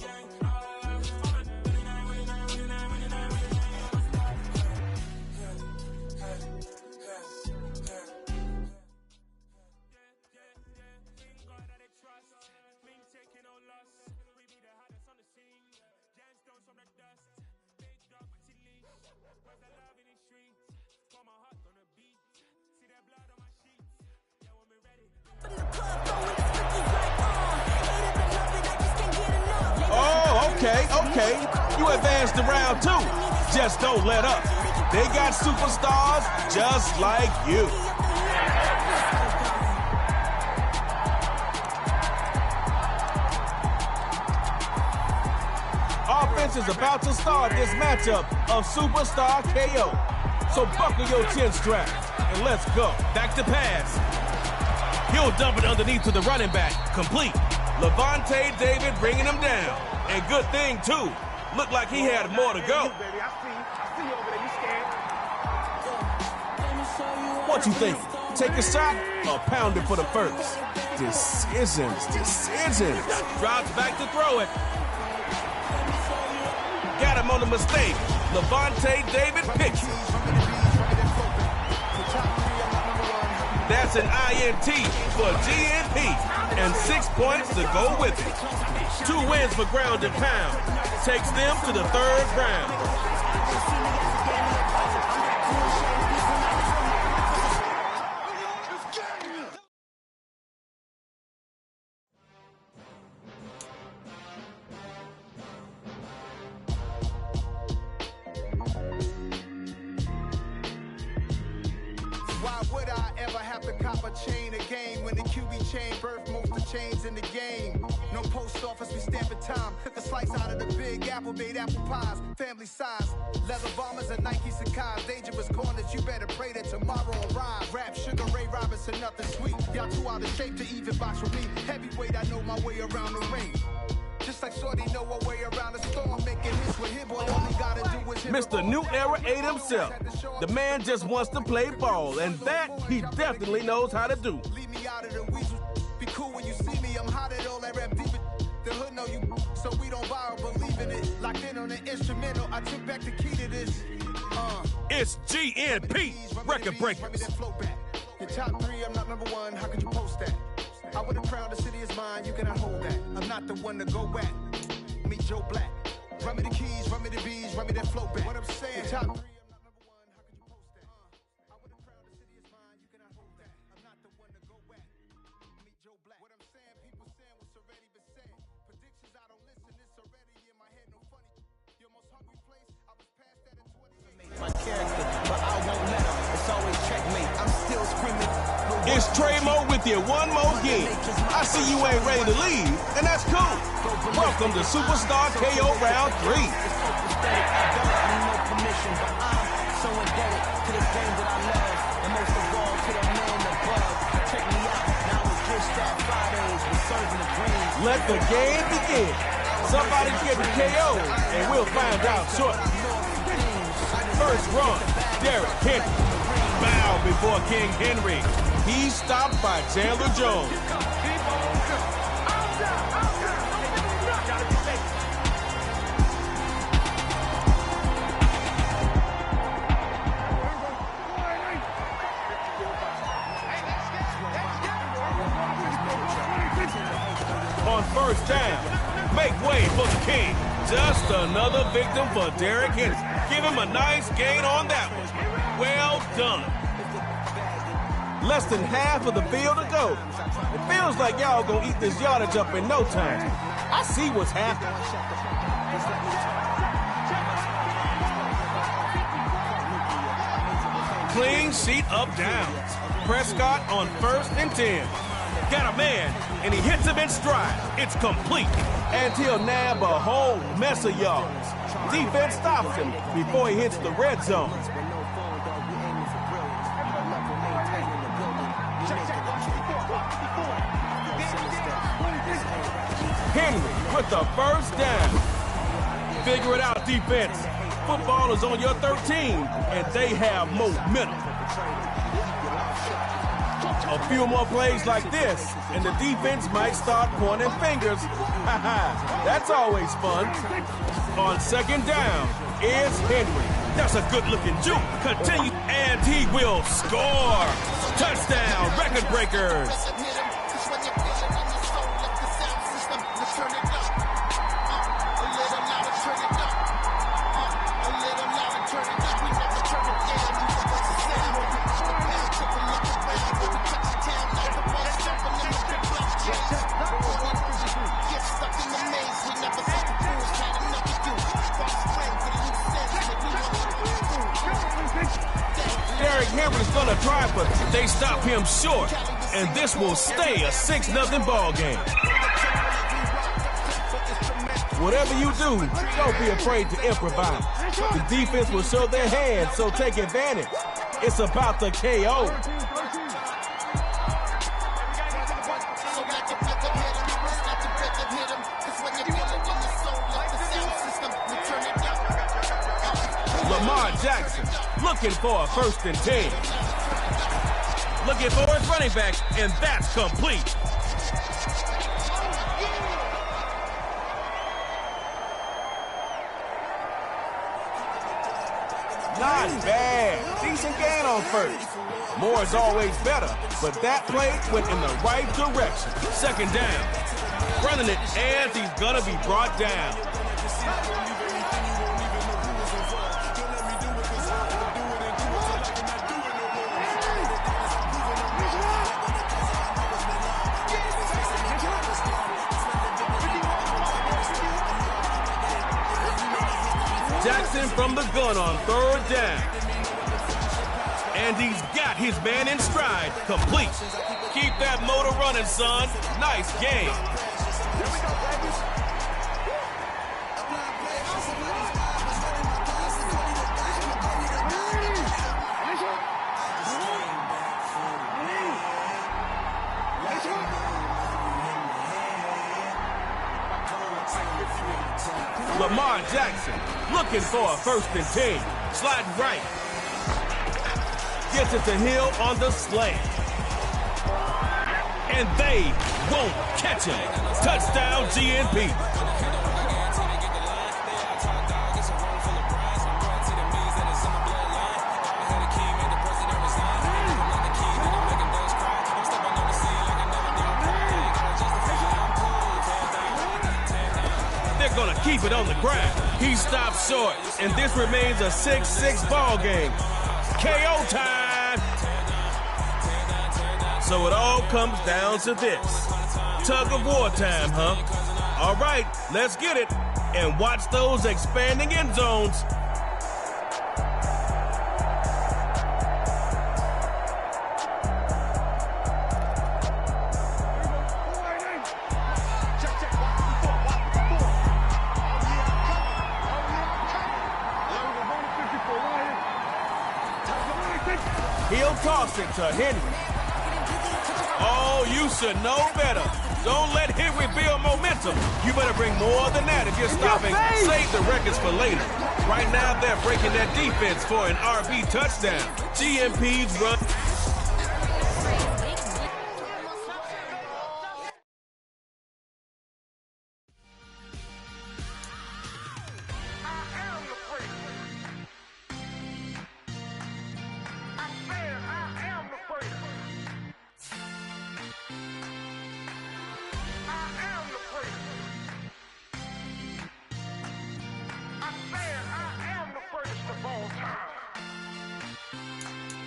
Okay, you advanced to round 2. Just don't let up. They got superstars just like you. Offense is about to start this matchup of Superstar KO. So buckle your chin straps and let's go. Back to pass. He'll dump it underneath to the running back. Complete. Levante David bringing him down. And good thing, too. Looked like he had more to go. What you think? Take a shot or pound it for the first? Decisions. Drops back to throw it. Got him on the mistake. Levante David picks it. That's an INT for GNP. And 6 points to go with it. 2 wins for ground and pound. Takes them to the 3rd round. Why would I ever have to cop a chain again when the QB chain birthed most of chains in the game? No post office, we stamping time. Took a slice out of the big apple, made apple pies, family size. Leather bombers and Nike Sacai's. Dangerous corners, you better pray that tomorrow will rise. Rap, Sugar Ray Robinson, nothing sweet. Y'all too out of shape to even box with me. Heavyweight, I know my way around the ring. Just like Shorty know a way around the storm, making hits with him, boy, all he gotta do is hit. Mr. New Era 8 himself. The man just wants to play ball, and that he definitely knows how to do. Leave me out of the weasel. Be cool when you see me, I'm hot at all that rap deep. The hood know you, so we don't borrow, believe in it. Locked in on the instrumental, I took back the key to this. It's GNP, record breakers. Your top 3, I'm not number 1, how could you post that? I would have crowned the city is mine, you cannot hold that. I'm not the one to go back. Meet Joe Black. Run me the keys, run me the bees, run me that flow back. What I'm saying, your top 3, I'm not number 1, how could you post that? I would have crowned the city is mine, you cannot hold that. I'm not the one to go back. Meet Joe Black. What I'm saying, people saying what's already been said. Predictions, I don't listen, it's already in my head, no funny. Your most hungry place, I was past that in 28. My character, but I won't let him. It's always checkmate. I'm still screaming. It's Trey Mo with you one more game. I see you ain't ready to leave, and that's cool. Welcome to Superstar KO Round 3. I don't need no permission, but I'm so indebted to the game that I love, and most of all to the man above. Check me out, now it's Gift Stack Fridays, we're serving the green. Let the game begin. Somebody's getting KO, and we'll find out shortly. First run. Derrick Henry. Bow before King Henry. He's stopped by Chandler Jones. On first down, make way for King. Just another victim for Derrick Henry. Give him a nice gain on that one. Well done. Less than half of the field to go. It feels like y'all gonna eat this yardage up in no time. I see what's happening. Clean sheet of downs. Prescott on 1st and 10. Got a man, and he hits him in stride. It's complete. And he'll nab a whole mess of yards. Defense stops him before he hits the red zone. Henry with the first down. Figure it out, defense. Football is on your 13, and they have momentum. A few more plays like this, and the defense might start pointing fingers. That's always fun. On 2nd down is Henry. That's a good-looking juke. Continue, and he will score. Touchdown, record breakers. Henry's gonna try, but they stop him short. And this will stay a 6-0 ball game. Whatever you do, don't be afraid to improvise. The defense will show their hand, so take advantage. It's about the KO. Lamar Jackson looking for a 1st and 10. Looking for his running back, and that's complete. Not bad. Decent gain on 1st. More is always better, but that play went in the right direction. 2nd down. Running it, and he's gonna be brought down. Jackson from the gun on 3rd down. And he's got his man in stride. Complete. Keep that motor running, son. Nice game. Lamar Jackson looking for a 1st and 10. Sliding right. Gets it to Hill on the slant. And they won't catch him. Touchdown, GNP. Gonna keep it on the ground. He stops short, and this remains a 6-6 ball game. KO time. So it all comes down to this. Tug of war time, huh? All right, let's get it. And watch those expanding end zones. He'll toss it to Henry. Oh, you should know better. Don't let Henry build momentum. You better bring more than that if you're stopping. Save the records for later. Right now, they're breaking their defense for an RB touchdown. GMP's run.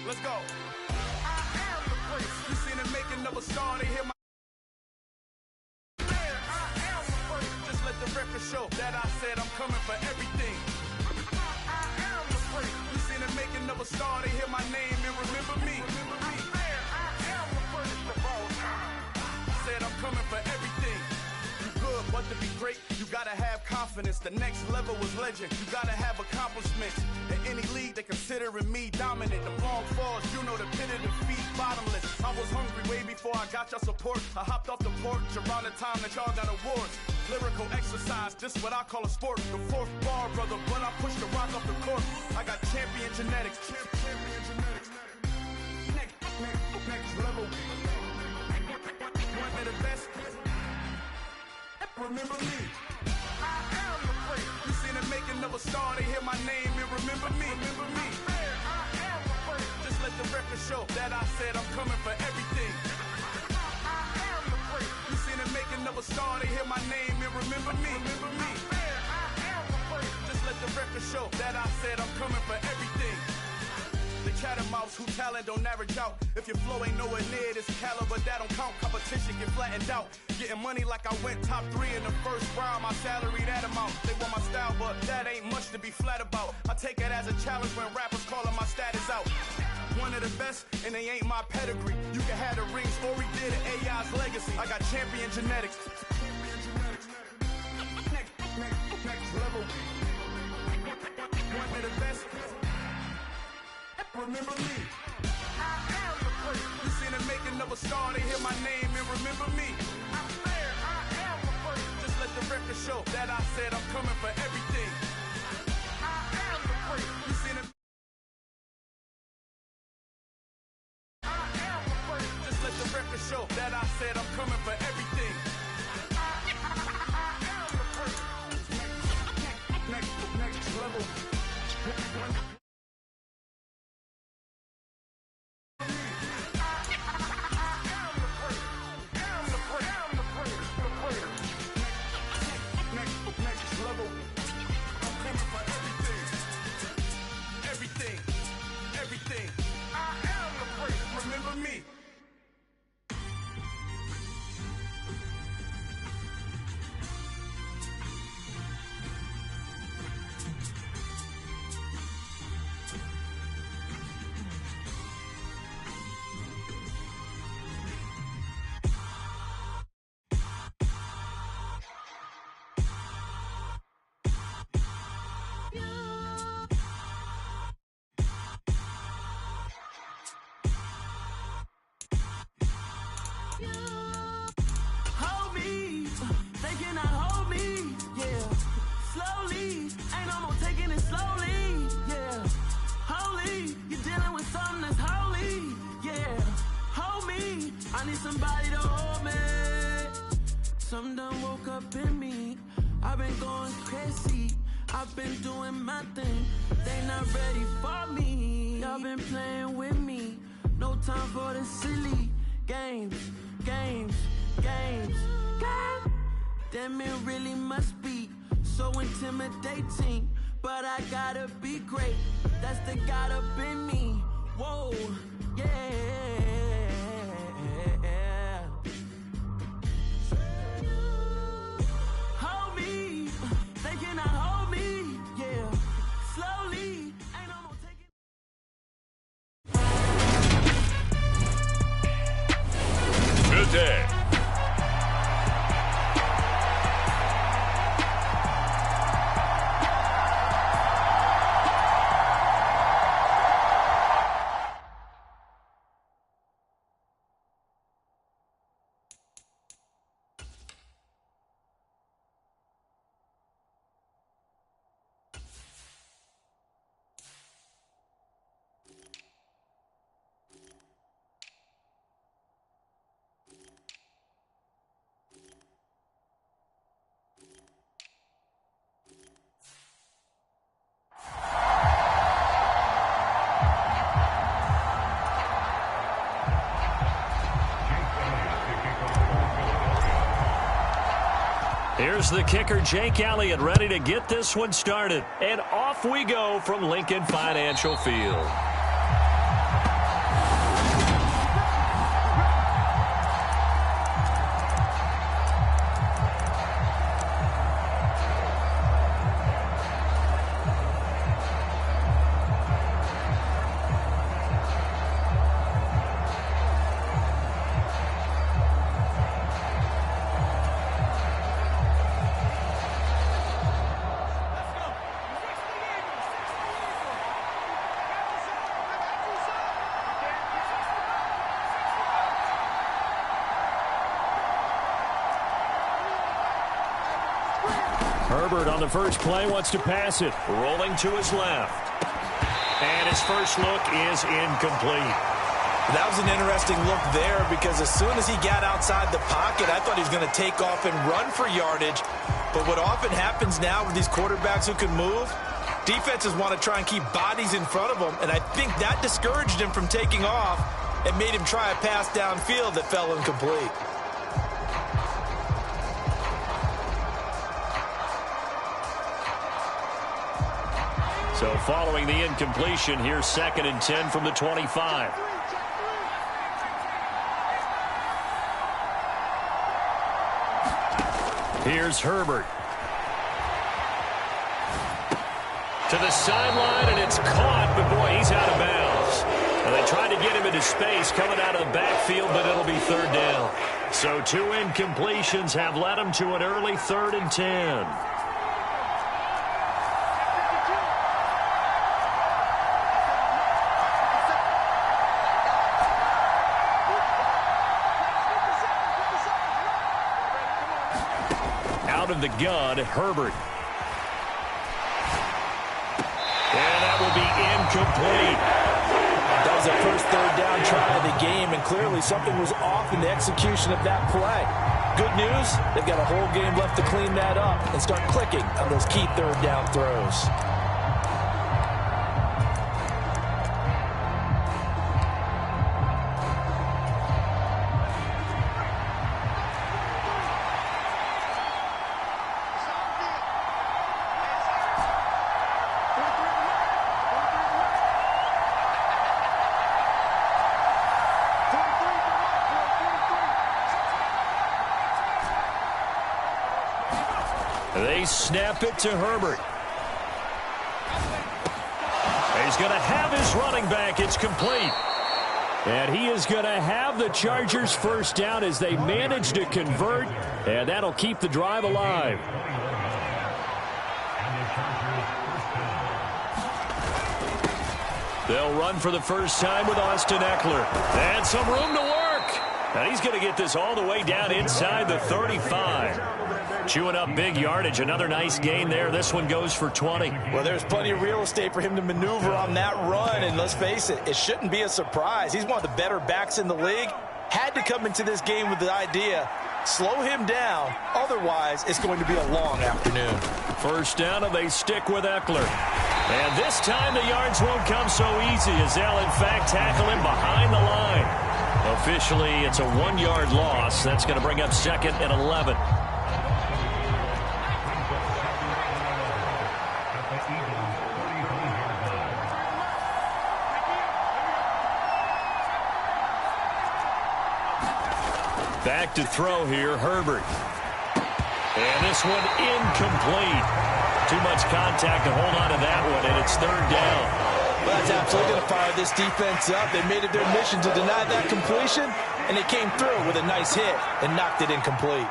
Let's go. I am the place. You seen it making of a star. They hear my. Man, I am the place. Just let the record show that I said I'm coming for everything. I am the place. You seen it making of a star. They hear my name and remember me. I am the first of all time. I said I'm coming for everything. You good, but to be great, you gotta have confidence. The next level was legend. You gotta have accomplishments. In any league, they considering me dominant. The long falls, you know the pit of defeat, bottomless. I was hungry way before I got your support. I hopped off the porch around the time that y'all got awards. Lyrical exercise, this what I call a sport. The fourth bar, brother, when I push the rock off the court. I got champion genetics. Champion genetics. Next level. One of the best. Remember me. I am the place. You seen it making of a star. They hear my name and remember me. Remember me. I am the place. Just let the record show that I said I'm coming for everything. I am the place. You seen it making of a star. They hear my name and remember me. Remember me. I am the place. Just let the record show that I said I'm coming for everything. The catamounts who talent don't average out. If your flow ain't nowhere near this caliber, that don't count. Competition get flattened out. Getting money like I went top 3 in the first round. My salary that amount. They want my style, but that ain't much to be flat about. I take it as a challenge when rappers calling my status out. One of the best, and they ain't my pedigree. You can have the ring, story did it, AI's legacy. I got champion genetics. Next level. One of the best. Remember me. I am the place. You seen it making of a star. They hear my name and remember me. I am the place. Just let the record show that I said I'm coming for everything. I am the place. You seen it. I am the place. Just let the record show that I said I'm coming for everything. I am the place. Next level. Hold me, they cannot hold me, yeah. Slowly, ain't no more taking it slowly, yeah. Holy, you're dealing with something that's holy, yeah. Hold me, I need somebody to hold me. Something done woke up in me. I've been going crazy, I've been doing my thing. They not ready for me, y'all been playing with me. No time for the silly games. Damn, it really must be so intimidating. But I gotta be great, that's the God up in me. Whoa, yeah. Hold me, they cannot hold me, yeah. Slowly, ain't no more taking. Today. Here's the kicker, Jake Elliott, ready to get this one started. And off we go from Lincoln Financial Field. Herbert on the first play wants to pass it. Rolling to his left. And his first look is incomplete. That was an interesting look there because as soon as he got outside the pocket, I thought he was going to take off and run for yardage. But what often happens now with these quarterbacks who can move, defenses want to try and keep bodies in front of them. And I think that discouraged him from taking off and made him try a pass downfield that fell incomplete. So following the incompletion, here's 2nd and 10 from the 25. Here's Herbert. To the sideline, and it's caught, but boy, he's out of bounds. And they tried to get him into space coming out of the backfield, but it'll be 3rd down. So 2 incompletions have led him to an early 3rd and 10. Out of the gun, Herbert. And that will be incomplete. That was the first 3rd down try of the game, and clearly something was off in the execution of that play. Good news, they've got a whole game left to clean that up and start clicking on those key 3rd down throws. They snap it to Herbert. He's going to have his running back. It's complete. And he is going to have the Chargers first down as they manage to convert. And that'll keep the drive alive. They'll run for the first time with Austin Eckler. And some room to work. And he's going to get this all the way down inside the 35. Chewing up big yardage. Another nice gain there. This one goes for 20. Well, there's plenty of real estate for him to maneuver on that run. And let's face it, it shouldn't be a surprise. He's one of the better backs in the league. Had to come into this game with the idea, slow him down. Otherwise, it's going to be a long afternoon. First down, and they stick with Eckler. And this time the yards won't come so easy as they'll, in fact, tackle him behind the line. Officially, it's a 1-yard loss. That's going to bring up 2nd and 11. Back to throw here, Herbert. And this one incomplete. Too much contact to hold on to that one, and it's 3rd down. Well, that's absolutely going to fire this defense up. They made it their mission to deny that completion, and they came through with a nice hit and knocked it incomplete.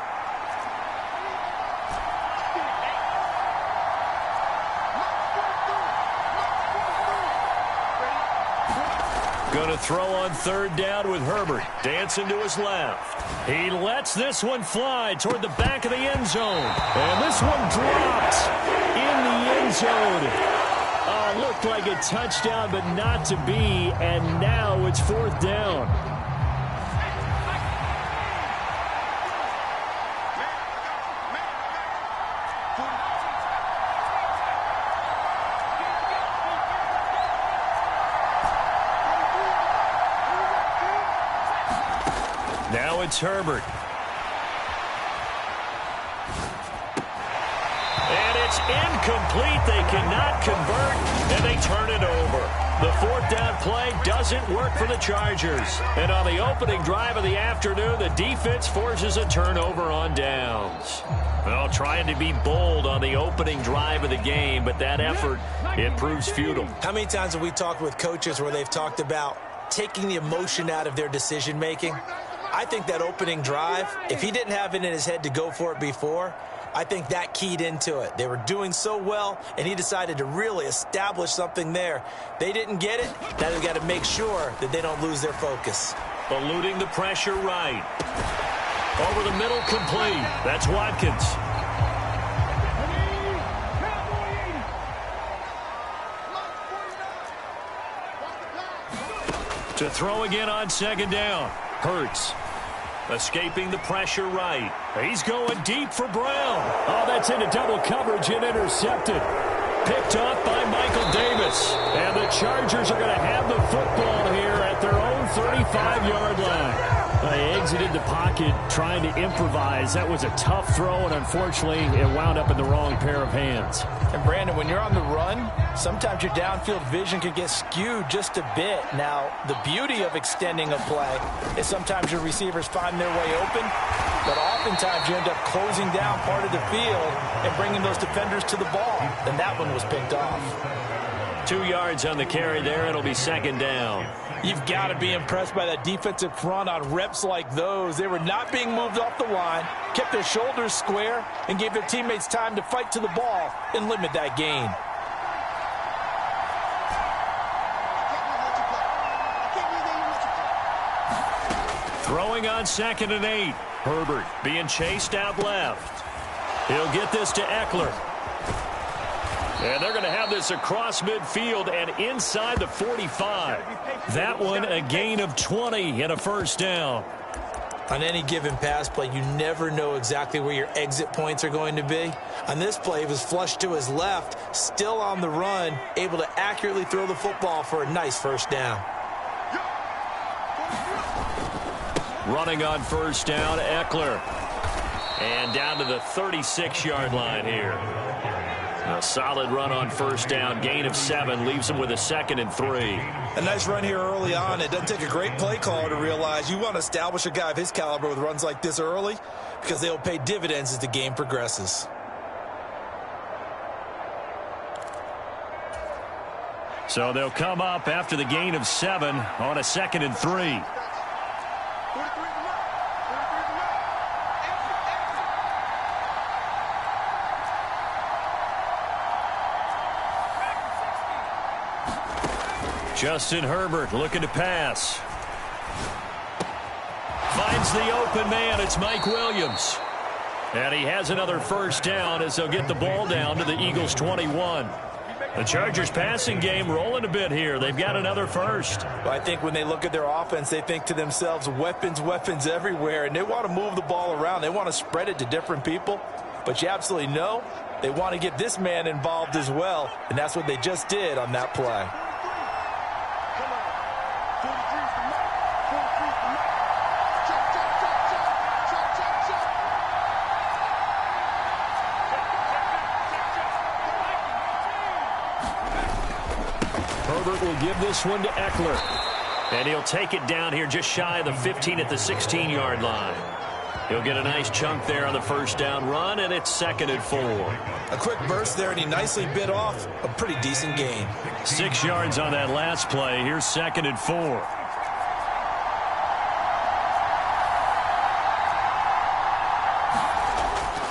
Going to throw on 3rd down with Herbert. Dancing to his left. He lets this one fly toward the back of the end zone. And this one drops in the end zone. Looked like a touchdown, but not to be. And now it's 4th down. Now it's Herbert. It's incomplete. They cannot convert, and they turn it over. The fourth down play doesn't work for the Chargers. And on the opening drive of the afternoon, the defense forces a turnover on downs. Well, trying to be bold on the opening drive of the game, but that effort, it proves futile. How many times have we talked with coaches where they've talked about taking the emotion out of their decision-making? I think that opening drive, if he didn't have it in his head to go for it before, I think that keyed into it. They were doing so well, and he decided to really establish something there. They didn't get it. Now they've got to make sure that they don't lose their focus. Eluding the pressure right. Over the middle, complete. That's Watkins. To throw again on second down. Hurts. Escaping the pressure right. He's going deep for Brown. Oh, that's into double coverage and intercepted. Picked off by Michael Davis. And the Chargers are going to have the football here at their own 35-yard line. They exited the pocket trying to improvise. That was a tough throw, and unfortunately, it wound up in the wrong pair of hands. And, Brandon, when you're on the run, sometimes your downfield vision can get skewed just a bit. Now, the beauty of extending a play is sometimes your receivers find their way open, but oftentimes you end up closing down part of the field and bringing those defenders to the ball. And that one was picked off. 2 yards on the carry there. It'll be second down. You've got to be impressed by that defensive front on reps like those. They were not being moved off the line, kept their shoulders square, and gave their teammates time to fight to the ball and limit that gain. Throwing on 2nd and 8. Herbert being chased out left. He'll get this to Eckler. And they're going to have this across midfield and inside the 45. That one a gain of 20 and a first down. On any given pass play, you never know exactly where your exit points are going to be. On this play, it was flushed to his left, still on the run, able to accurately throw the football for a nice first down. Running on first down, Eckler. And down to the 36-yard line here. A solid run on first down, gain of 7, leaves him with a 2nd and 3. A nice run here early on. It doesn't take a great play caller to realize you want to establish a guy of his caliber with runs like this early because they'll pay dividends as the game progresses. So they'll come up after the gain of 7 on a 2nd and 3. Justin Herbert looking to pass. Finds the open man. It's Mike Williams. And he has another first down as they'll get the ball down to the Eagles' 21. The Chargers passing game rolling a bit here. They've got another first. Well, I think when they look at their offense, they think to themselves, weapons, weapons everywhere. And they want to move the ball around. They want to spread it to different people. But you absolutely know they want to get this man involved as well. And that's what they just did on that play. Will give this one to Eckler. And he'll take it down here just shy of the 15 at the 16-yard line. He'll get a nice chunk there on the first down run, and it's 2nd and 4. A quick burst there, and he nicely bit off a pretty decent gain. 6 yards on that last play. Here's 2nd and 4.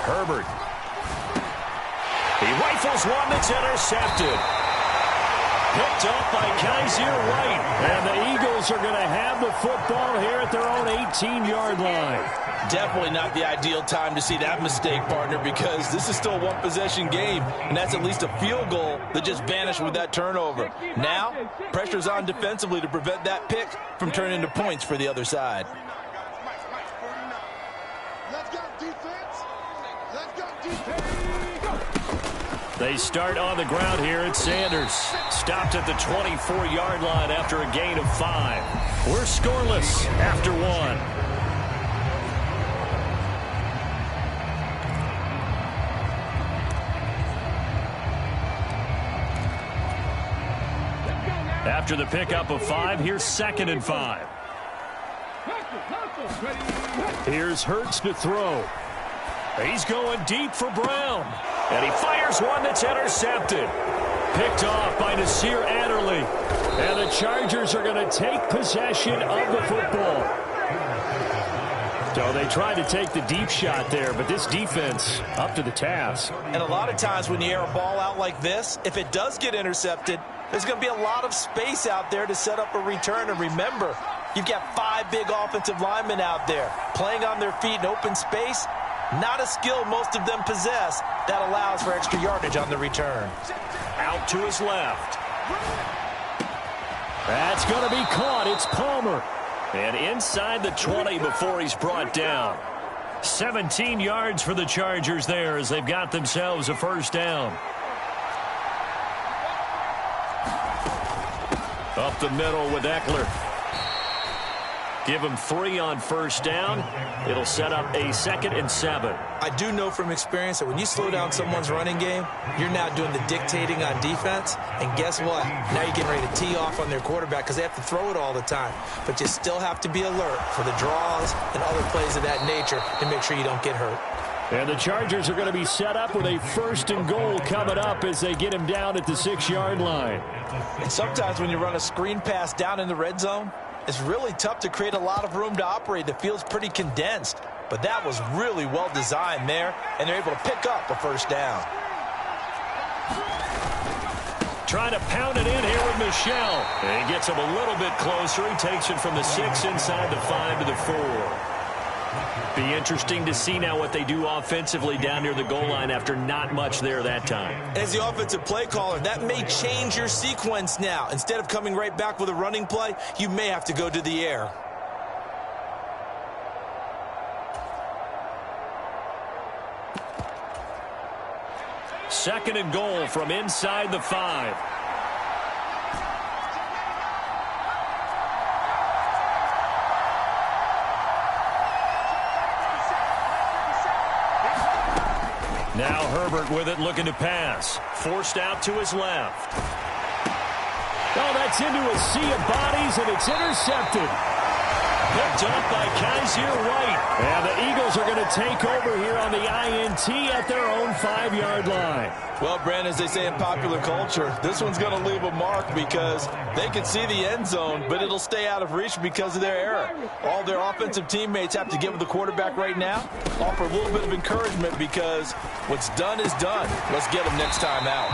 Herbert. He rifles one that's intercepted. Picked up by Kaiser White. And the Eagles are going to have the football here at their own 18-yard line. Definitely not the ideal time to see that mistake, partner, because this is still a one-possession game, and that's at least a field goal that just vanished with that turnover. Now, pressure's on defensively to prevent that pick from turning into points for the other side. Let's go, defense. Let's go, defense. They start on the ground here at Sanders. Stopped at the 24-yard line after a gain of 5. We're scoreless after 1. After the pickup of 5, here's 2nd and 5. Here's Hurts to throw. He's going deep for Brown. And he fires one that's intercepted. Picked off by Nasir Adderley. And the Chargers are going to take possession of the football. So they tried to take the deep shot there, but this defense up to the task. And a lot of times when you air a ball out like this, if it does get intercepted, there's going to be a lot of space out there to set up a return. And remember, you've got 5 big offensive linemen out there playing on their feet in open space. Not a skill most of them possess that allows for extra yardage on the return. Out to his left. That's going to be caught. It's Palmer. And inside the 20 before he's brought down. 17 yards for the Chargers there as they've got themselves a first down. Up the middle with Eckler. Give him 3 on first down. It'll set up a 2nd and 7. I do know from experience that when you slow down someone's running game, you're now doing the dictating on defense. And guess what? Now you're getting ready to tee off on their quarterback because they have to throw it all the time. But you still have to be alert for the draws and other plays of that nature to make sure you don't get hurt. And the Chargers are going to be set up with a 1st and goal coming up as they get him down at the 6-yard line. And sometimes when you run a screen pass down in the red zone, it's really tough to create a lot of room to operate. The field's pretty condensed. But that was really well designed there, and they're able to pick up a first down. Trying to pound it in here with Michel. And he gets him a little bit closer. He takes it from the 6 inside the 5 to the 4. Be interesting to see now what they do offensively down near the goal line after not much there that time. As the offensive play caller, that may change your sequence now. Instead of coming right back with a running play, you may have to go to the air. Second and goal from inside the 5. Now Herbert with it, looking to pass. Forced out to his left. Oh, that's into a sea of bodies, and it's intercepted. Picked up by Kaiser White. And the Eagles are going to take over here on the INT at their own 5-yard line. Well, Brandon, as they say in popular culture, this one's going to leave a mark because they can see the end zone, but it'll stay out of reach because of their error. All their offensive teammates have to give the quarterback right now, offer a little bit of encouragement because what's done is done. Let's get them next time out.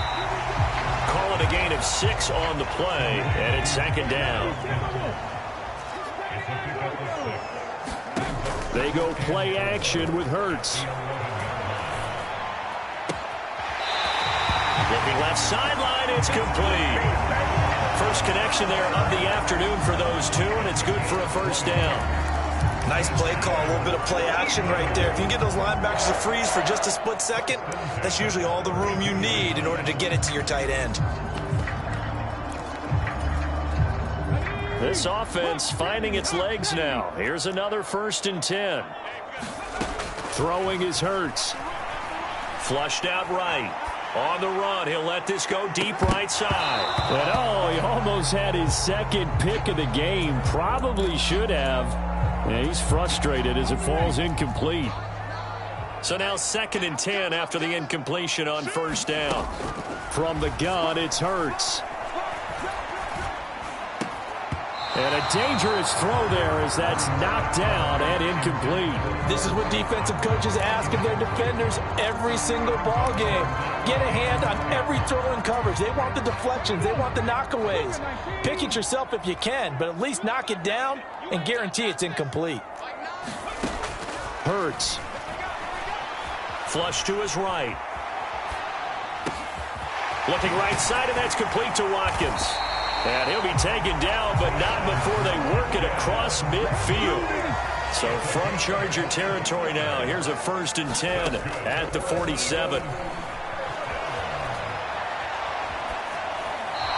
Call it a gain of 6 on the play, and it's 2nd down. They go play action with Hurts. Looking left sideline, it's complete. First connection there of the afternoon for those two, and it's good for a first down. Nice play call, a little bit of play action right there. If you can get those linebackers to freeze for just a split second, that's usually all the room you need in order to get it to your tight end. This offense finding its legs now. Here's another 1st and 10. Throwing is Hurts. Flushed out right. On the run, he'll let this go deep right side. But oh, he almost had his 2nd pick of the game. Probably should have. Yeah, he's frustrated as it falls incomplete. So now 2nd and 10 after the incompletion on first down. From the gun, it's Hurts. And a dangerous throw there as that's knocked down and incomplete. This is what defensive coaches ask of their defenders every single ball game. Get a hand on every throw in coverage. They want the deflections. They want the knockaways. Pick it yourself if you can, but at least knock it down and guarantee it's incomplete. Hurts. Flush to his right. Looking right side, and that's complete to Watkins. And he'll be taken down, but not before they work it across midfield. So from Charger territory now, here's a 1st and 10 at the 47.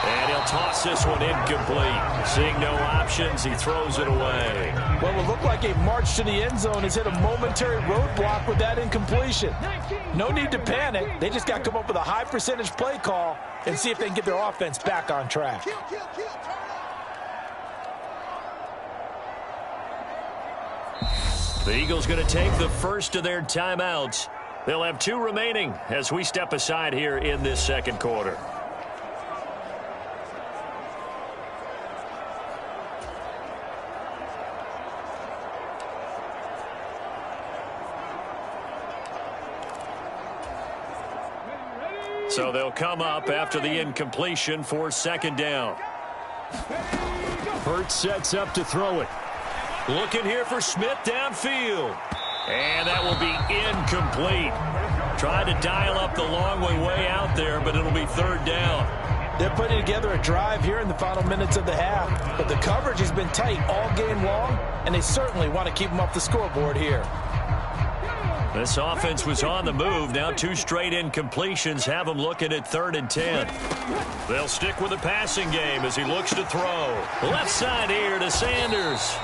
And he'll they'll toss this one incomplete. Seeing no options, he throws it away. Well, it looked like a march to the end zone has hit a momentary roadblock with that incompletion. No need to panic. They just got to come up with a high percentage play call and see if they can get their offense back on track. The Eagles going to take the first of their timeouts. They'll have 2 remaining as we step aside here in this second quarter. So they'll come up after the incompletion for second down. Hurts sets up to throw it. Looking here for Smith downfield. And that will be incomplete. Tried to dial up the long way out there, but it'll be third down. They're putting together a drive here in the final minutes of the half. But the coverage has been tight all game long, and they certainly want to keep them up the scoreboard here. This offense was on the move. Now 2 straight incompletions have them looking at 3rd and 10. They'll stick with the passing game as he looks to throw. Left side here to Sanders.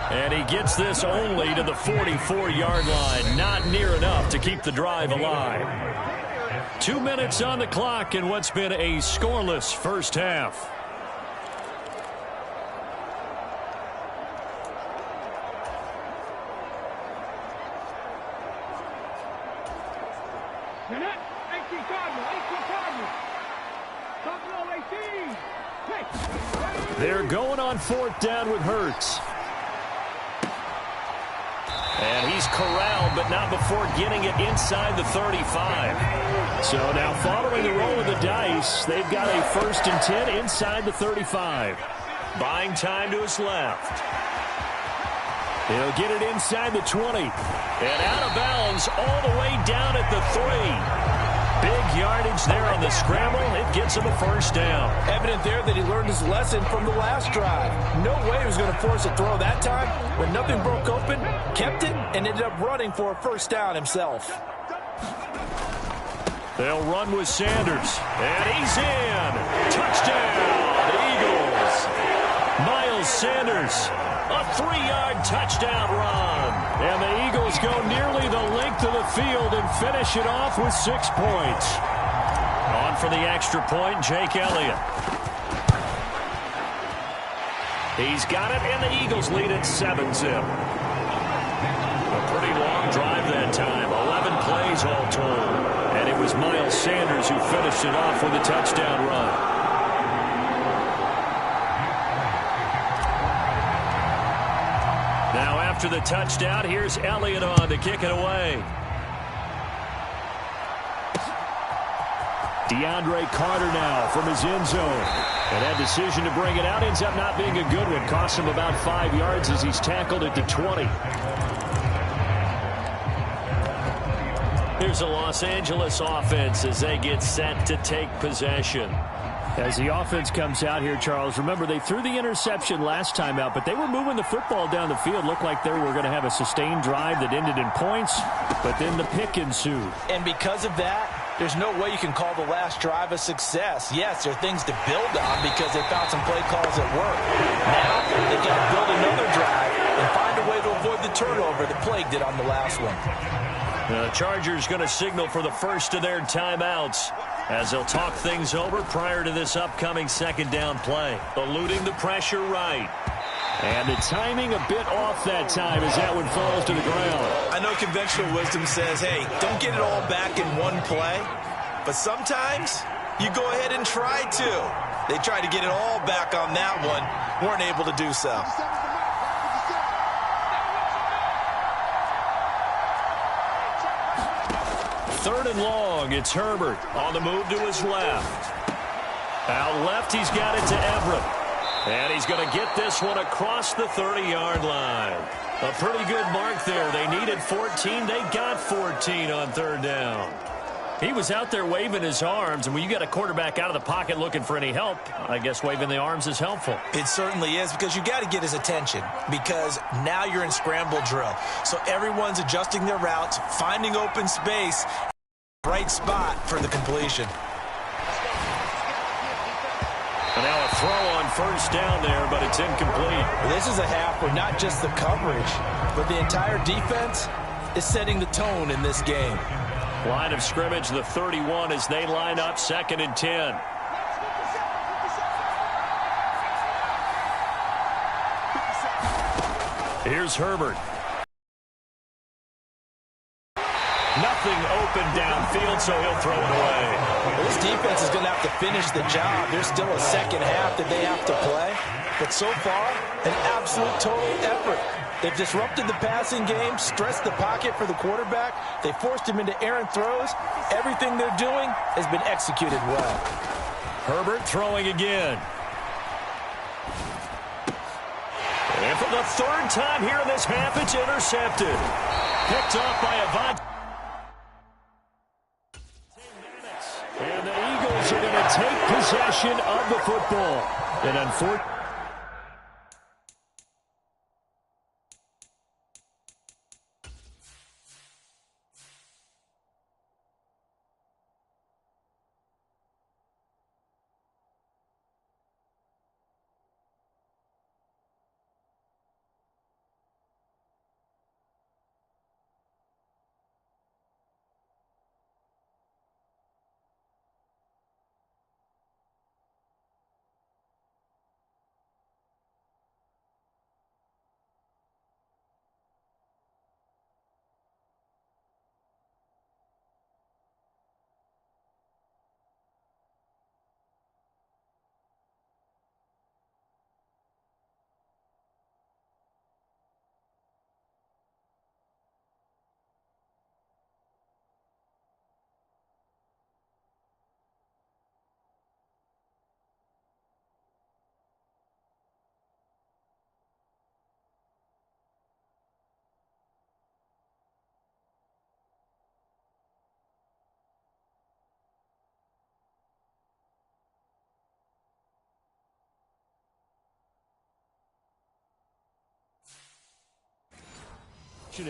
And he gets this only to the 44-yard line. Not near enough to keep the drive alive. 2 minutes on the clock in what's been a scoreless first half. They're going on 4th down with Hurts. And he's corralled, but not before getting it inside the 35. So now following the roll of the dice, they've got a 1st and 10 inside the 35. Buying time to his left. He'll get it inside the 20. And out of bounds all the way down at the 3. Big yardage there on the scramble. It gets him a 1st down. Evident there that he learned his lesson from the last drive. No way he was going to force a throw that time. When nothing broke open, kept it, and ended up running for a 1st down himself. They'll run with Sanders. And he's in. Touchdown, Eagles. Miles Sanders. A 3-yard touchdown run. And the Eagles go nearly the length of the field and finish it off with 6 points. On for the extra point, Jake Elliott. He's got it, and the Eagles lead at 7-zip. A pretty long drive that time. 11 plays all told. And it was Miles Sanders who finished it off with a touchdown run. Now after the touchdown, here's Elliott on to kick it away. DeAndre Carter now from his end zone. And that decision to bring it out ends up not being a good one. Cost him about 5 yards as he's tackled at the 20. Here's the Los Angeles offense as they get set to take possession. As the offense comes out here, Charles, remember they threw the interception last time out, but they were moving the football down the field. Looked like they were going to have a sustained drive that ended in points, but then the pick ensued. And because of that, there's no way you can call the last drive a success. Yes, there are things to build on because they found some play calls that work. Now they've got to build another drive and find a way to avoid the turnover that plagued it on the last one. The Chargers going to signal for the first of their timeouts as they'll talk things over prior to this upcoming 2nd down play. Eluding the pressure right. And the timing a bit off that time as that one falls to the ground. I know conventional wisdom says, hey, don't get it all back in one play. But sometimes you go ahead and try to. They tried to get it all back on that one. Weren't able to do so. Third and long, it's Herbert on the move to his left. Out left, he's got it to Everett. And he's going to get this one across the 30-yard line. A pretty good mark there. They needed 14. They got 14 on 3rd down. He was out there waving his arms, and when you got a quarterback out of the pocket looking for any help, I guess waving the arms is helpful. It certainly is, because you got to get his attention, because now you're in scramble drill. So everyone's adjusting their routes, finding open space, right spot for the completion. And now a throw on first down there, but it's incomplete. This is a half where not just the coverage, but the entire defense is setting the tone in this game. Line of scrimmage, the 31, as they line up 2nd and 10. Here's Herbert. Nothing open downfield, so he'll throw it away. Well, this defense is going to have to finish the job. There's still a second half that they have to play. But so far, an absolute total effort. They've disrupted the passing game, stressed the pocket for the quarterback. They forced him into errant throws. Everything they're doing has been executed well. Herbert throwing again. And for the 3rd time here in this half, it's intercepted. Picked off by Avant. And the Eagles are going to take possession of the football. And unfortunately,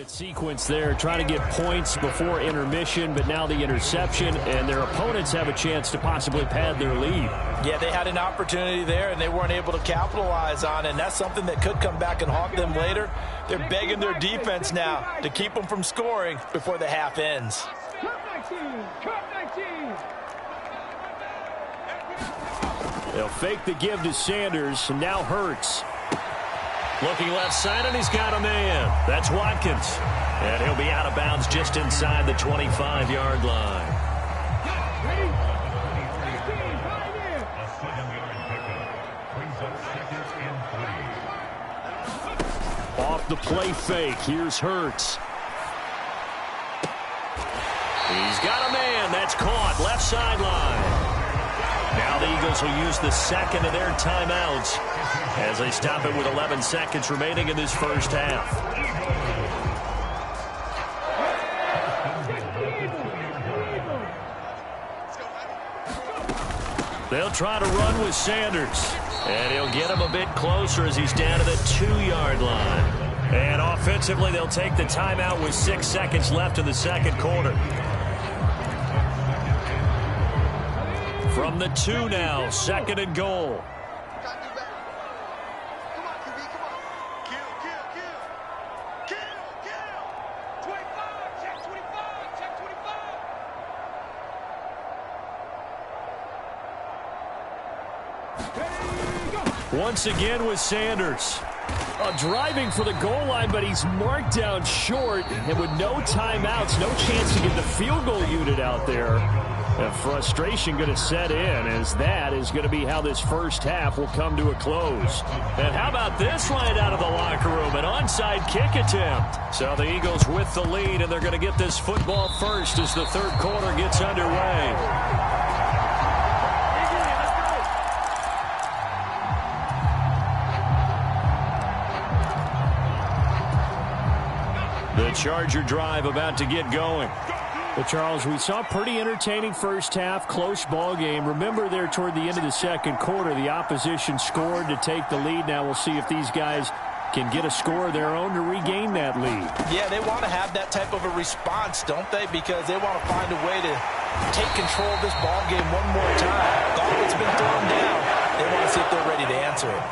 sequence there, trying to get points before intermission, but now the interception, and their opponents have a chance to possibly pad their lead. Yeah, they had an opportunity there, and they weren't able to capitalize on it, and that's something that could come back and haunt them later. They're begging their defense now to keep them from scoring before the half ends. They'll fake the give to Sanders, and now Hurts. Looking left side, and he's got a man. That's Watkins. And he'll be out of bounds just inside the 25-yard line. Off the play fake, here's Hurts. He's got a man. That's caught. Left sideline. Now the Eagles will use the second of their timeouts as they stop it with 11 seconds remaining in this first half. They'll try to run with Sanders. And he'll get him a bit closer as he's down to the 2-yard line. And offensively, they'll take the timeout with 6 seconds left in the second quarter. From the 2 now, 2nd and goal. Once again with Sanders. Driving for the goal line, but he's marked down short. And with no timeouts, no chance to get the field goal unit out there. And frustration going to set in, as that is going to be how this first half will come to a close. And how about this right out of the locker room? An onside kick attempt. So the Eagles with the lead, and they're going to get this football first as the third quarter gets underway. The Charger drive about to get going. Well, Charles, we saw a pretty entertaining first half, close ball game. Remember there toward the end of the second quarter, the opposition scored to take the lead. Now we'll see if these guys can get a score of their own to regain that lead. Yeah, they want to have that type of a response, don't they? Because they want to find a way to take control of this ball game one more time. Gauntlet's been thrown down. They want to see if they're ready to answer it.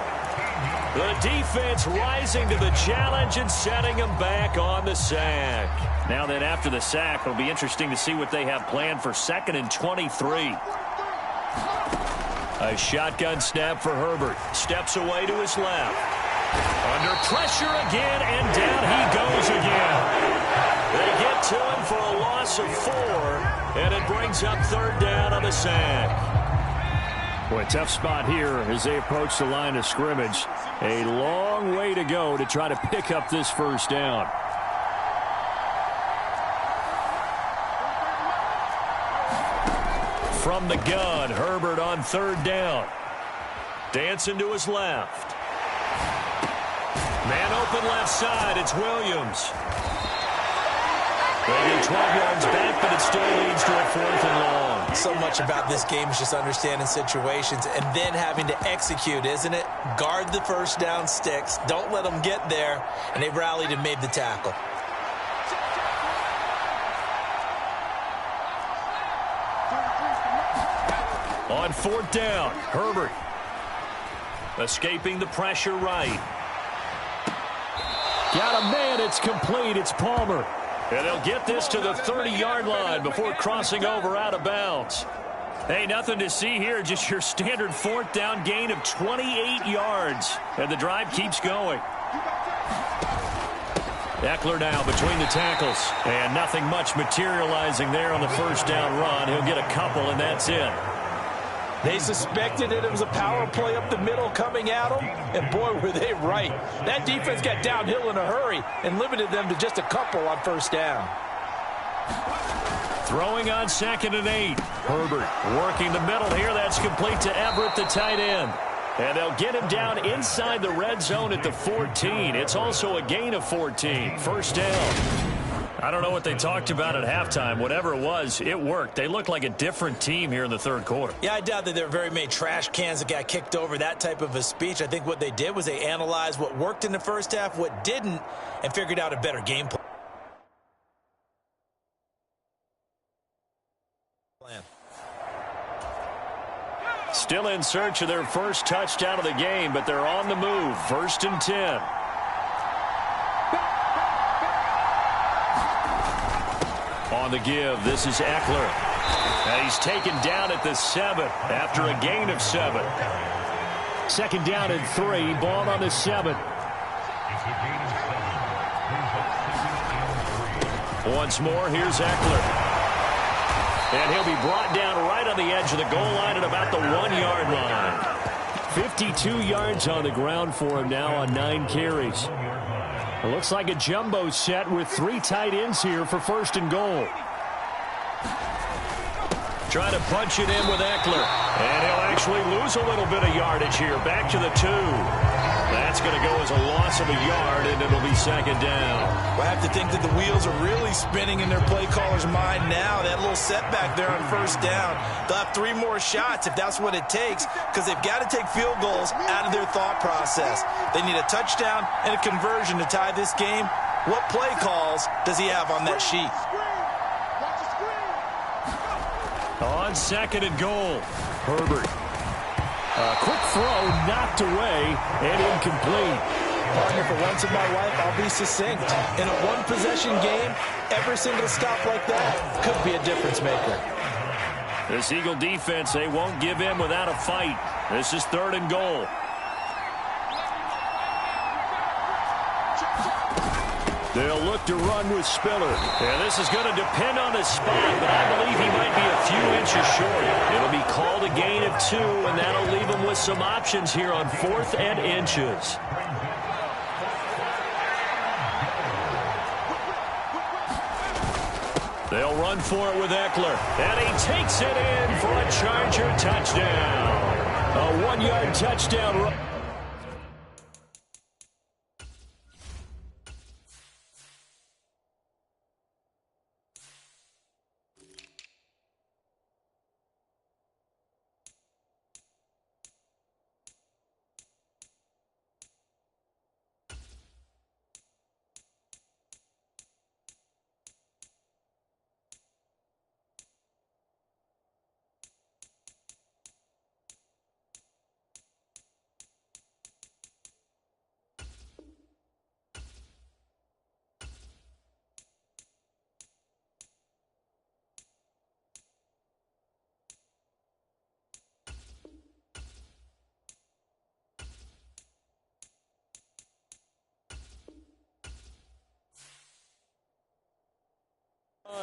The defense rising to the challenge and setting them back on the sack. Now then, after the sack, it'll be interesting to see what they have planned for 2nd and 23. A shotgun snap for Herbert. Steps away to his left. Under pressure again, and down he goes again. They get to him for a loss of 4, and it brings up 3rd down on the sack. Boy, tough spot here as they approach the line of scrimmage. A long way to go to try to pick up this 1st down. From the gun, Herbert on 3rd down. Dancing to his left. Man open left side, it's Williams. They get 12 yards back, but it still leads to a 4th and long. So much about this game is just understanding situations and then having to execute, isn't it? Guard the 1st down sticks. Don't let them get there. And they rallied and made the tackle. On 4th down, Herbert. Escaping the pressure right. Got a man, it's complete, it's Palmer. And they'll get this to the 30-yard line before crossing over out of bounds. Hey, nothing to see here, just your standard 4th down gain of 28 yards. And the drive keeps going. Eckler now between the tackles. And nothing much materializing there on the 1st down run. He'll get a couple, and that's it. They suspected it was a power play up the middle coming at them, and boy, were they right. That defense got downhill in a hurry and limited them to just a couple on 1st down. Throwing on 2nd and 8. Herbert working the middle here. That's complete to Everett, the tight end. And they'll get him down inside the red zone at the 14. It's also a gain of 14. 1st down. I don't know what they talked about at halftime. Whatever it was, it worked. They look like a different team here in the 3rd quarter. Yeah, I doubt that there were very many trash cans that got kicked over, that type of a speech. I think what they did was they analyzed what worked in the 1st half, what didn't, and figured out a better game plan. Still in search of their 1st touchdown of the game, but they're on the move. 1st and 10. On the give, this is Eckler. And he's taken down at the 7 after a gain of 7. 2nd down and 3, ball on the 7. Once more, here's Eckler. And he'll be brought down right on the edge of the goal line at about the 1-yard line. 52 yards on the ground for him now on 9 carries. It looks like a jumbo set with 3 tight ends here for 1st and goal. Trying to punch it in with Eckler. And he'll actually lose a little bit of yardage here. Back to the 2. That's going to go as a loss of a yard, and it'll be 2nd down. Well, I have to think that the wheels are really spinning in their play caller's mind now. That little setback there on 1st down. They'll have 3 more shots if that's what it takes, because they've got to take field goals out of their thought process. They need a touchdown and a conversion to tie this game. What play calls does he have on that sheet? On 2nd and goal, Herbert. A quick throw knocked away and incomplete. Partner, for once in my life, I'll be succinct. In a one-possession game, every single stop like that could be a difference maker. This Eagle defense, they won't give in without a fight. This is 3rd and goal. They'll look to run with Spiller. And this is going to depend on the spot, but I believe he might be a few inches short. It'll be called a gain of 2, and that'll leave him with some options here on 4th and inches. They'll run for it with Eckler. And he takes it in for a Charger touchdown. A 1-yard touchdown run.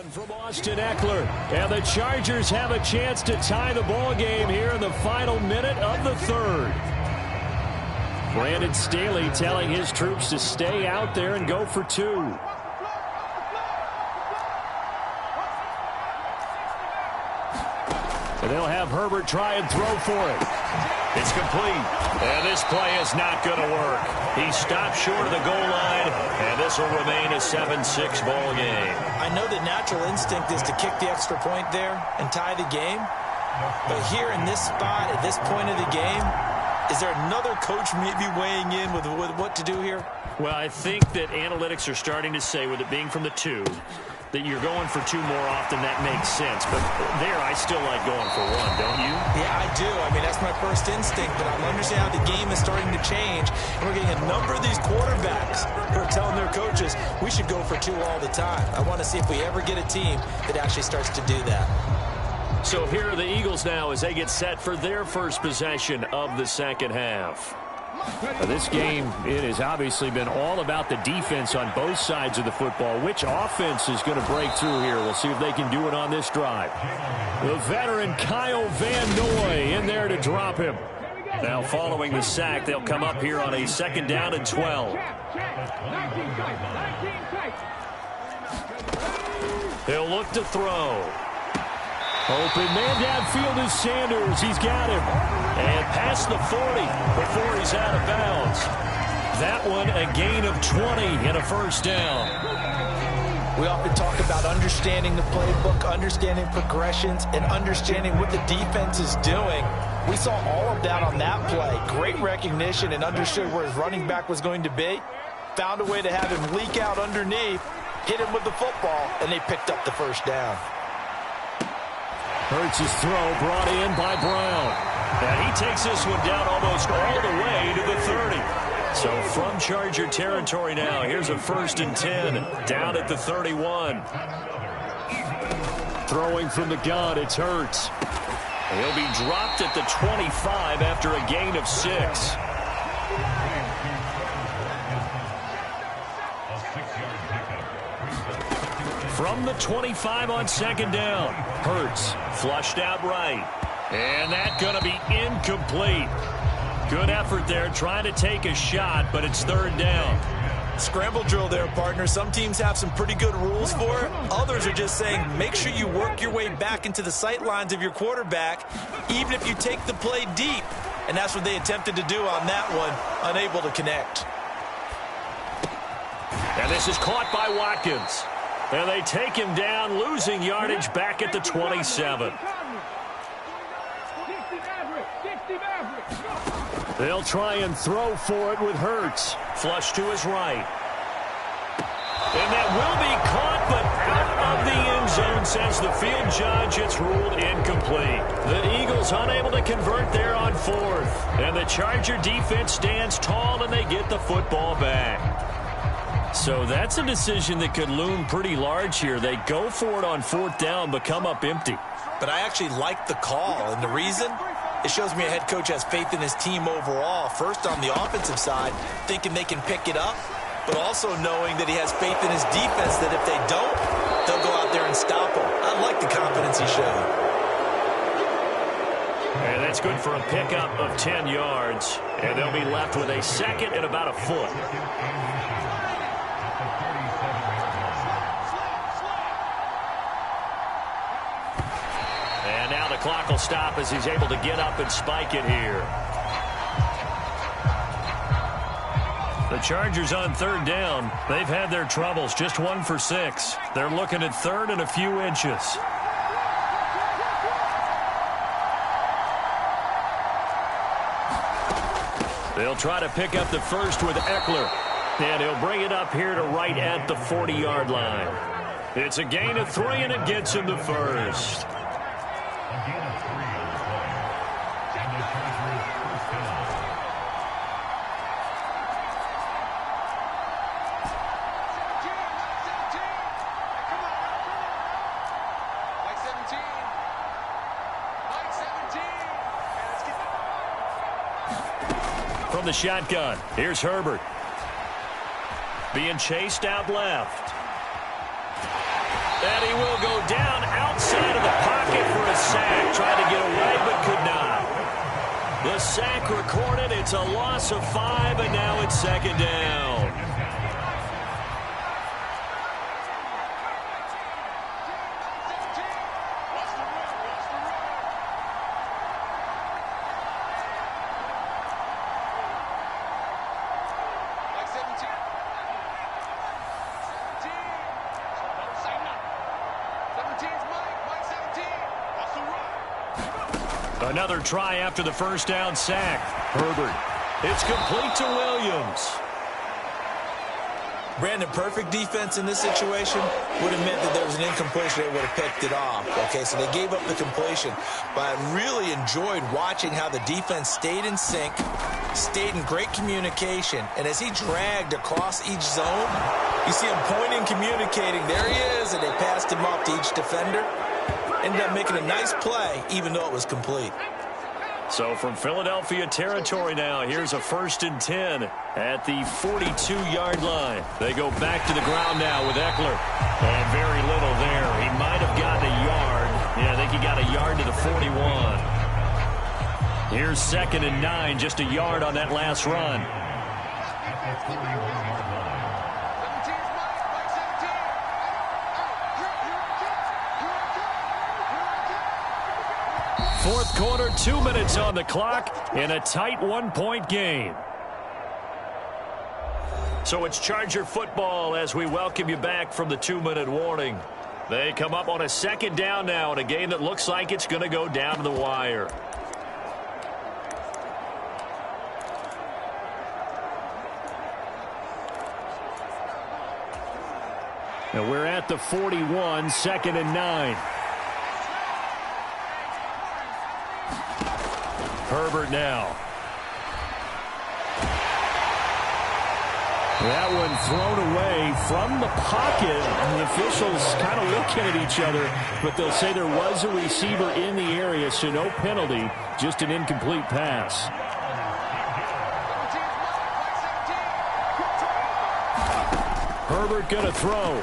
run from Austin Eckler. And the Chargers have a chance to tie the ball game here in the final minute of the third. Brandon Staley telling his troops to stay out there and go for two. And they'll have Herbert try and throw for it. It's complete. And this play is not going to work. He stopped short of the goal line, and this will remain a 7-6 ball game. I know the natural instinct is to kick the extra point there and tie the game. But here in this spot, at this point of the game, is there another coach maybe weighing in with what to do here? Well, I think that analytics are starting to say, with it being from the 2, that you're going for 2 more often. That makes sense. But there, I still like going for 1, don't you? Yeah, I do. I mean, that's my first instinct. But I'm understanding how the game is starting to change. And we're getting a number of these quarterbacks who are telling their coaches, we should go for 2 all the time. I want to see if we ever get a team that actually starts to do that. So here are the Eagles now as they get set for their first possession of the second half. Now this game, it has obviously been all about the defense on both sides of the football. Which offense is going to break through here? We'll see if they can do it on this drive. The veteran Kyle Van Noy in there to drop him. Now following the sack, they'll come up here on a 2nd down and 12. They'll look to throw. Open man downfield is Sanders. He's got him. And past the 40 before he's out of bounds. That one a gain of 20 and a first down. We often talk about understanding the playbook, understanding progressions, and understanding what the defense is doing. We saw all of that on that play. Great recognition and understood where his running back was going to be. Found a way to have him leak out underneath, hit him with the football, and they picked up the first down. Hurts' throw brought in by Brown. And he takes this one down almost all the way to the 30. So from Charger territory now, here's a 1st and 10 down at the 31. Throwing from the gun, it's Hurts. He'll be dropped at the 25 after a gain of 6. From the 25 on 2nd down, Hurts flushed out right. And that's going to be incomplete. Good effort there trying to take a shot, but it's 3rd down. Scramble drill there, partner. Some teams have some pretty good rules for it. Others are just saying make sure you work your way back into the sight lines of your quarterback, even if you take the play deep. And that's what they attempted to do on that one, unable to connect. And this is caught by Watkins. And they take him down, losing yardage back at the 27. They'll try and throw for it with Hurts. Flush to his right. And that will be caught, but out of the end zone, says the field judge. It's ruled incomplete. The Eagles unable to convert there on 4th. And the Charger defense stands tall, and they get the football back. So that's a decision that could loom pretty large here. They go for it on 4th down, but come up empty. But I actually like the call, and the reason? It shows me a head coach has faith in his team overall. First on the offensive side, thinking they can pick it up, but also knowing that he has faith in his defense that if they don't, they'll go out there and stop him. I like the confidence he showed. And that's good for a pickup of 10 yards. And they'll be left with a 2nd and about a foot. And now the clock will stop as he's able to get up and spike it here. The Chargers on 3rd down. They've had their troubles, just 1 for 6. They're looking at 3rd and a few inches. They'll try to pick up the first with Eckler. And he'll bring it up here to right at the 40-yard line. It's a gain of 3, and it gets him the first. From the shotgun, here's Herbert. Being chased out left. And he will go down outside of the pocket for a sack. Tried to get away, but could not. The sack recorded. It's a loss of 5, and now it's second down. Another try after the first down sack. Herbert. It's complete to Williams. Brandon, perfect defense in this situation would have meant that there was an incompletion. They would have picked it off. Okay, so they gave up the completion. But I really enjoyed watching how the defense stayed in sync, stayed in great communication. And as he dragged across each zone, you see him pointing, communicating. There he is, and they passed him off to each defender. Ended up making a nice play, even though it was complete. So from Philadelphia territory now, here's a 1st and 10 at the 42-yard line. They go back to the ground now with Eckler. And very little there. He might have gotten a yard. Yeah, I think he got a yard to the 41. Here's 2nd and 9, just a yard on that last run. Fourth quarter, 2 minutes on the clock in a tight 1-point game. So it's Charger football as we welcome you back from the 2-minute warning. They come up on a second down now in a game that looks like it's going to go down to the wire. And we're at the 41, 2nd and 9. Herbert now. That one thrown away from the pocket. And the officials kind of looking at each other, but they'll say there was a receiver in the area, so no penalty, just an incomplete pass. Herbert gonna throw.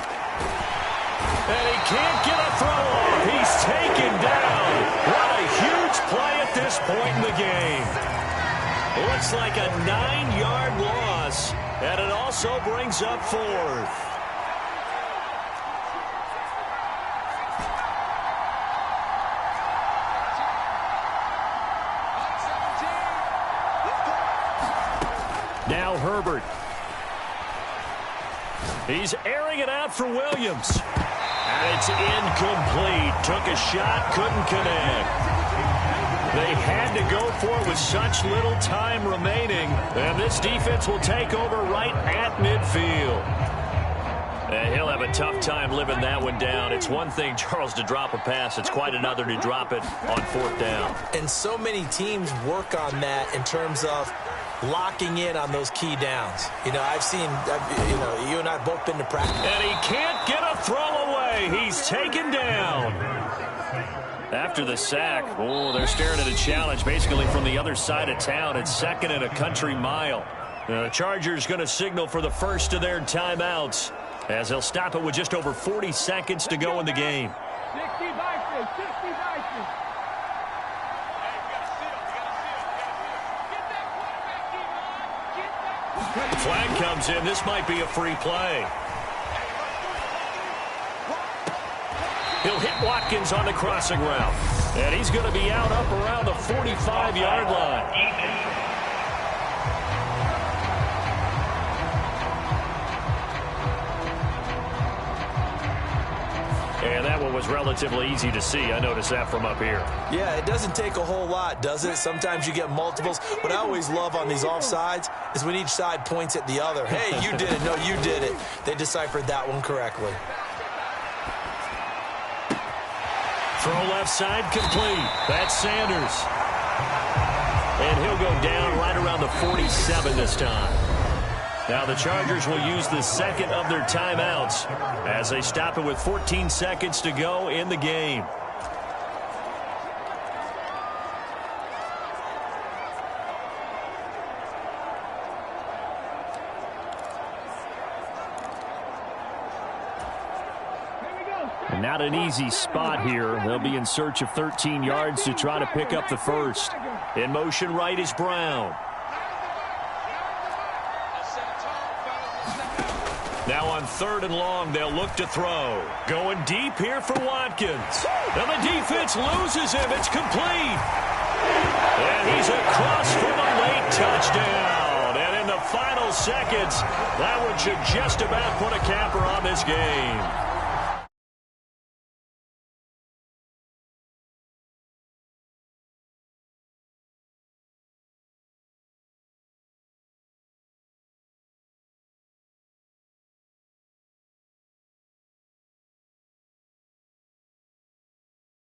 And he can't get a throw off. He's taken down. What a huge play at this point in the game. Looks like a 9-yard loss, and it also brings up 4th. Now Herbert. He's airing it out for Williams. And it's incomplete. Took a shot, couldn't connect. They had to go for it with such little time remaining. And this defense will take over right at midfield. And he'll have a tough time living that one down. It's one thing, Charles, to drop a pass. It's quite another to drop it on 4th down. And so many teams work on that in terms of locking in on those key downs. You know, I've seen, you and I have both been to practice. And he can't get a throw away. He's taken down. After the sack, they're staring at a challenge basically from the other side of town. It's 2nd and a country mile. The Chargers going to signal for the first of their timeouts as they'll stop it with just over 40 seconds to go in the game. 60 Flag comes in. This might be a free play. He'll hit Watkins on the crossing route. And he's going to be out up around the 45-yard line. And that one was relatively easy to see. I noticed that from up here. Yeah, it doesn't take a whole lot, does it? Sometimes you get multiples. What I always love on these offsides is when each side points at the other. Hey, you did it. No, you did it. They deciphered that one correctly. Throw left side complete. That's Sanders. And he'll go down right around the 47 this time. Now the Chargers will use the second of their timeouts as they stop it with 14 seconds to go in the game. Not an easy spot here. They'll be in search of 13 yards to try to pick up the first. In motion right is Brown. Now on 3rd and long, they'll look to throw. Going deep here for Watkins. And the defense loses him. It's complete. And he's across for the late touchdown. And in the final seconds, that one should just about put a capper on this game.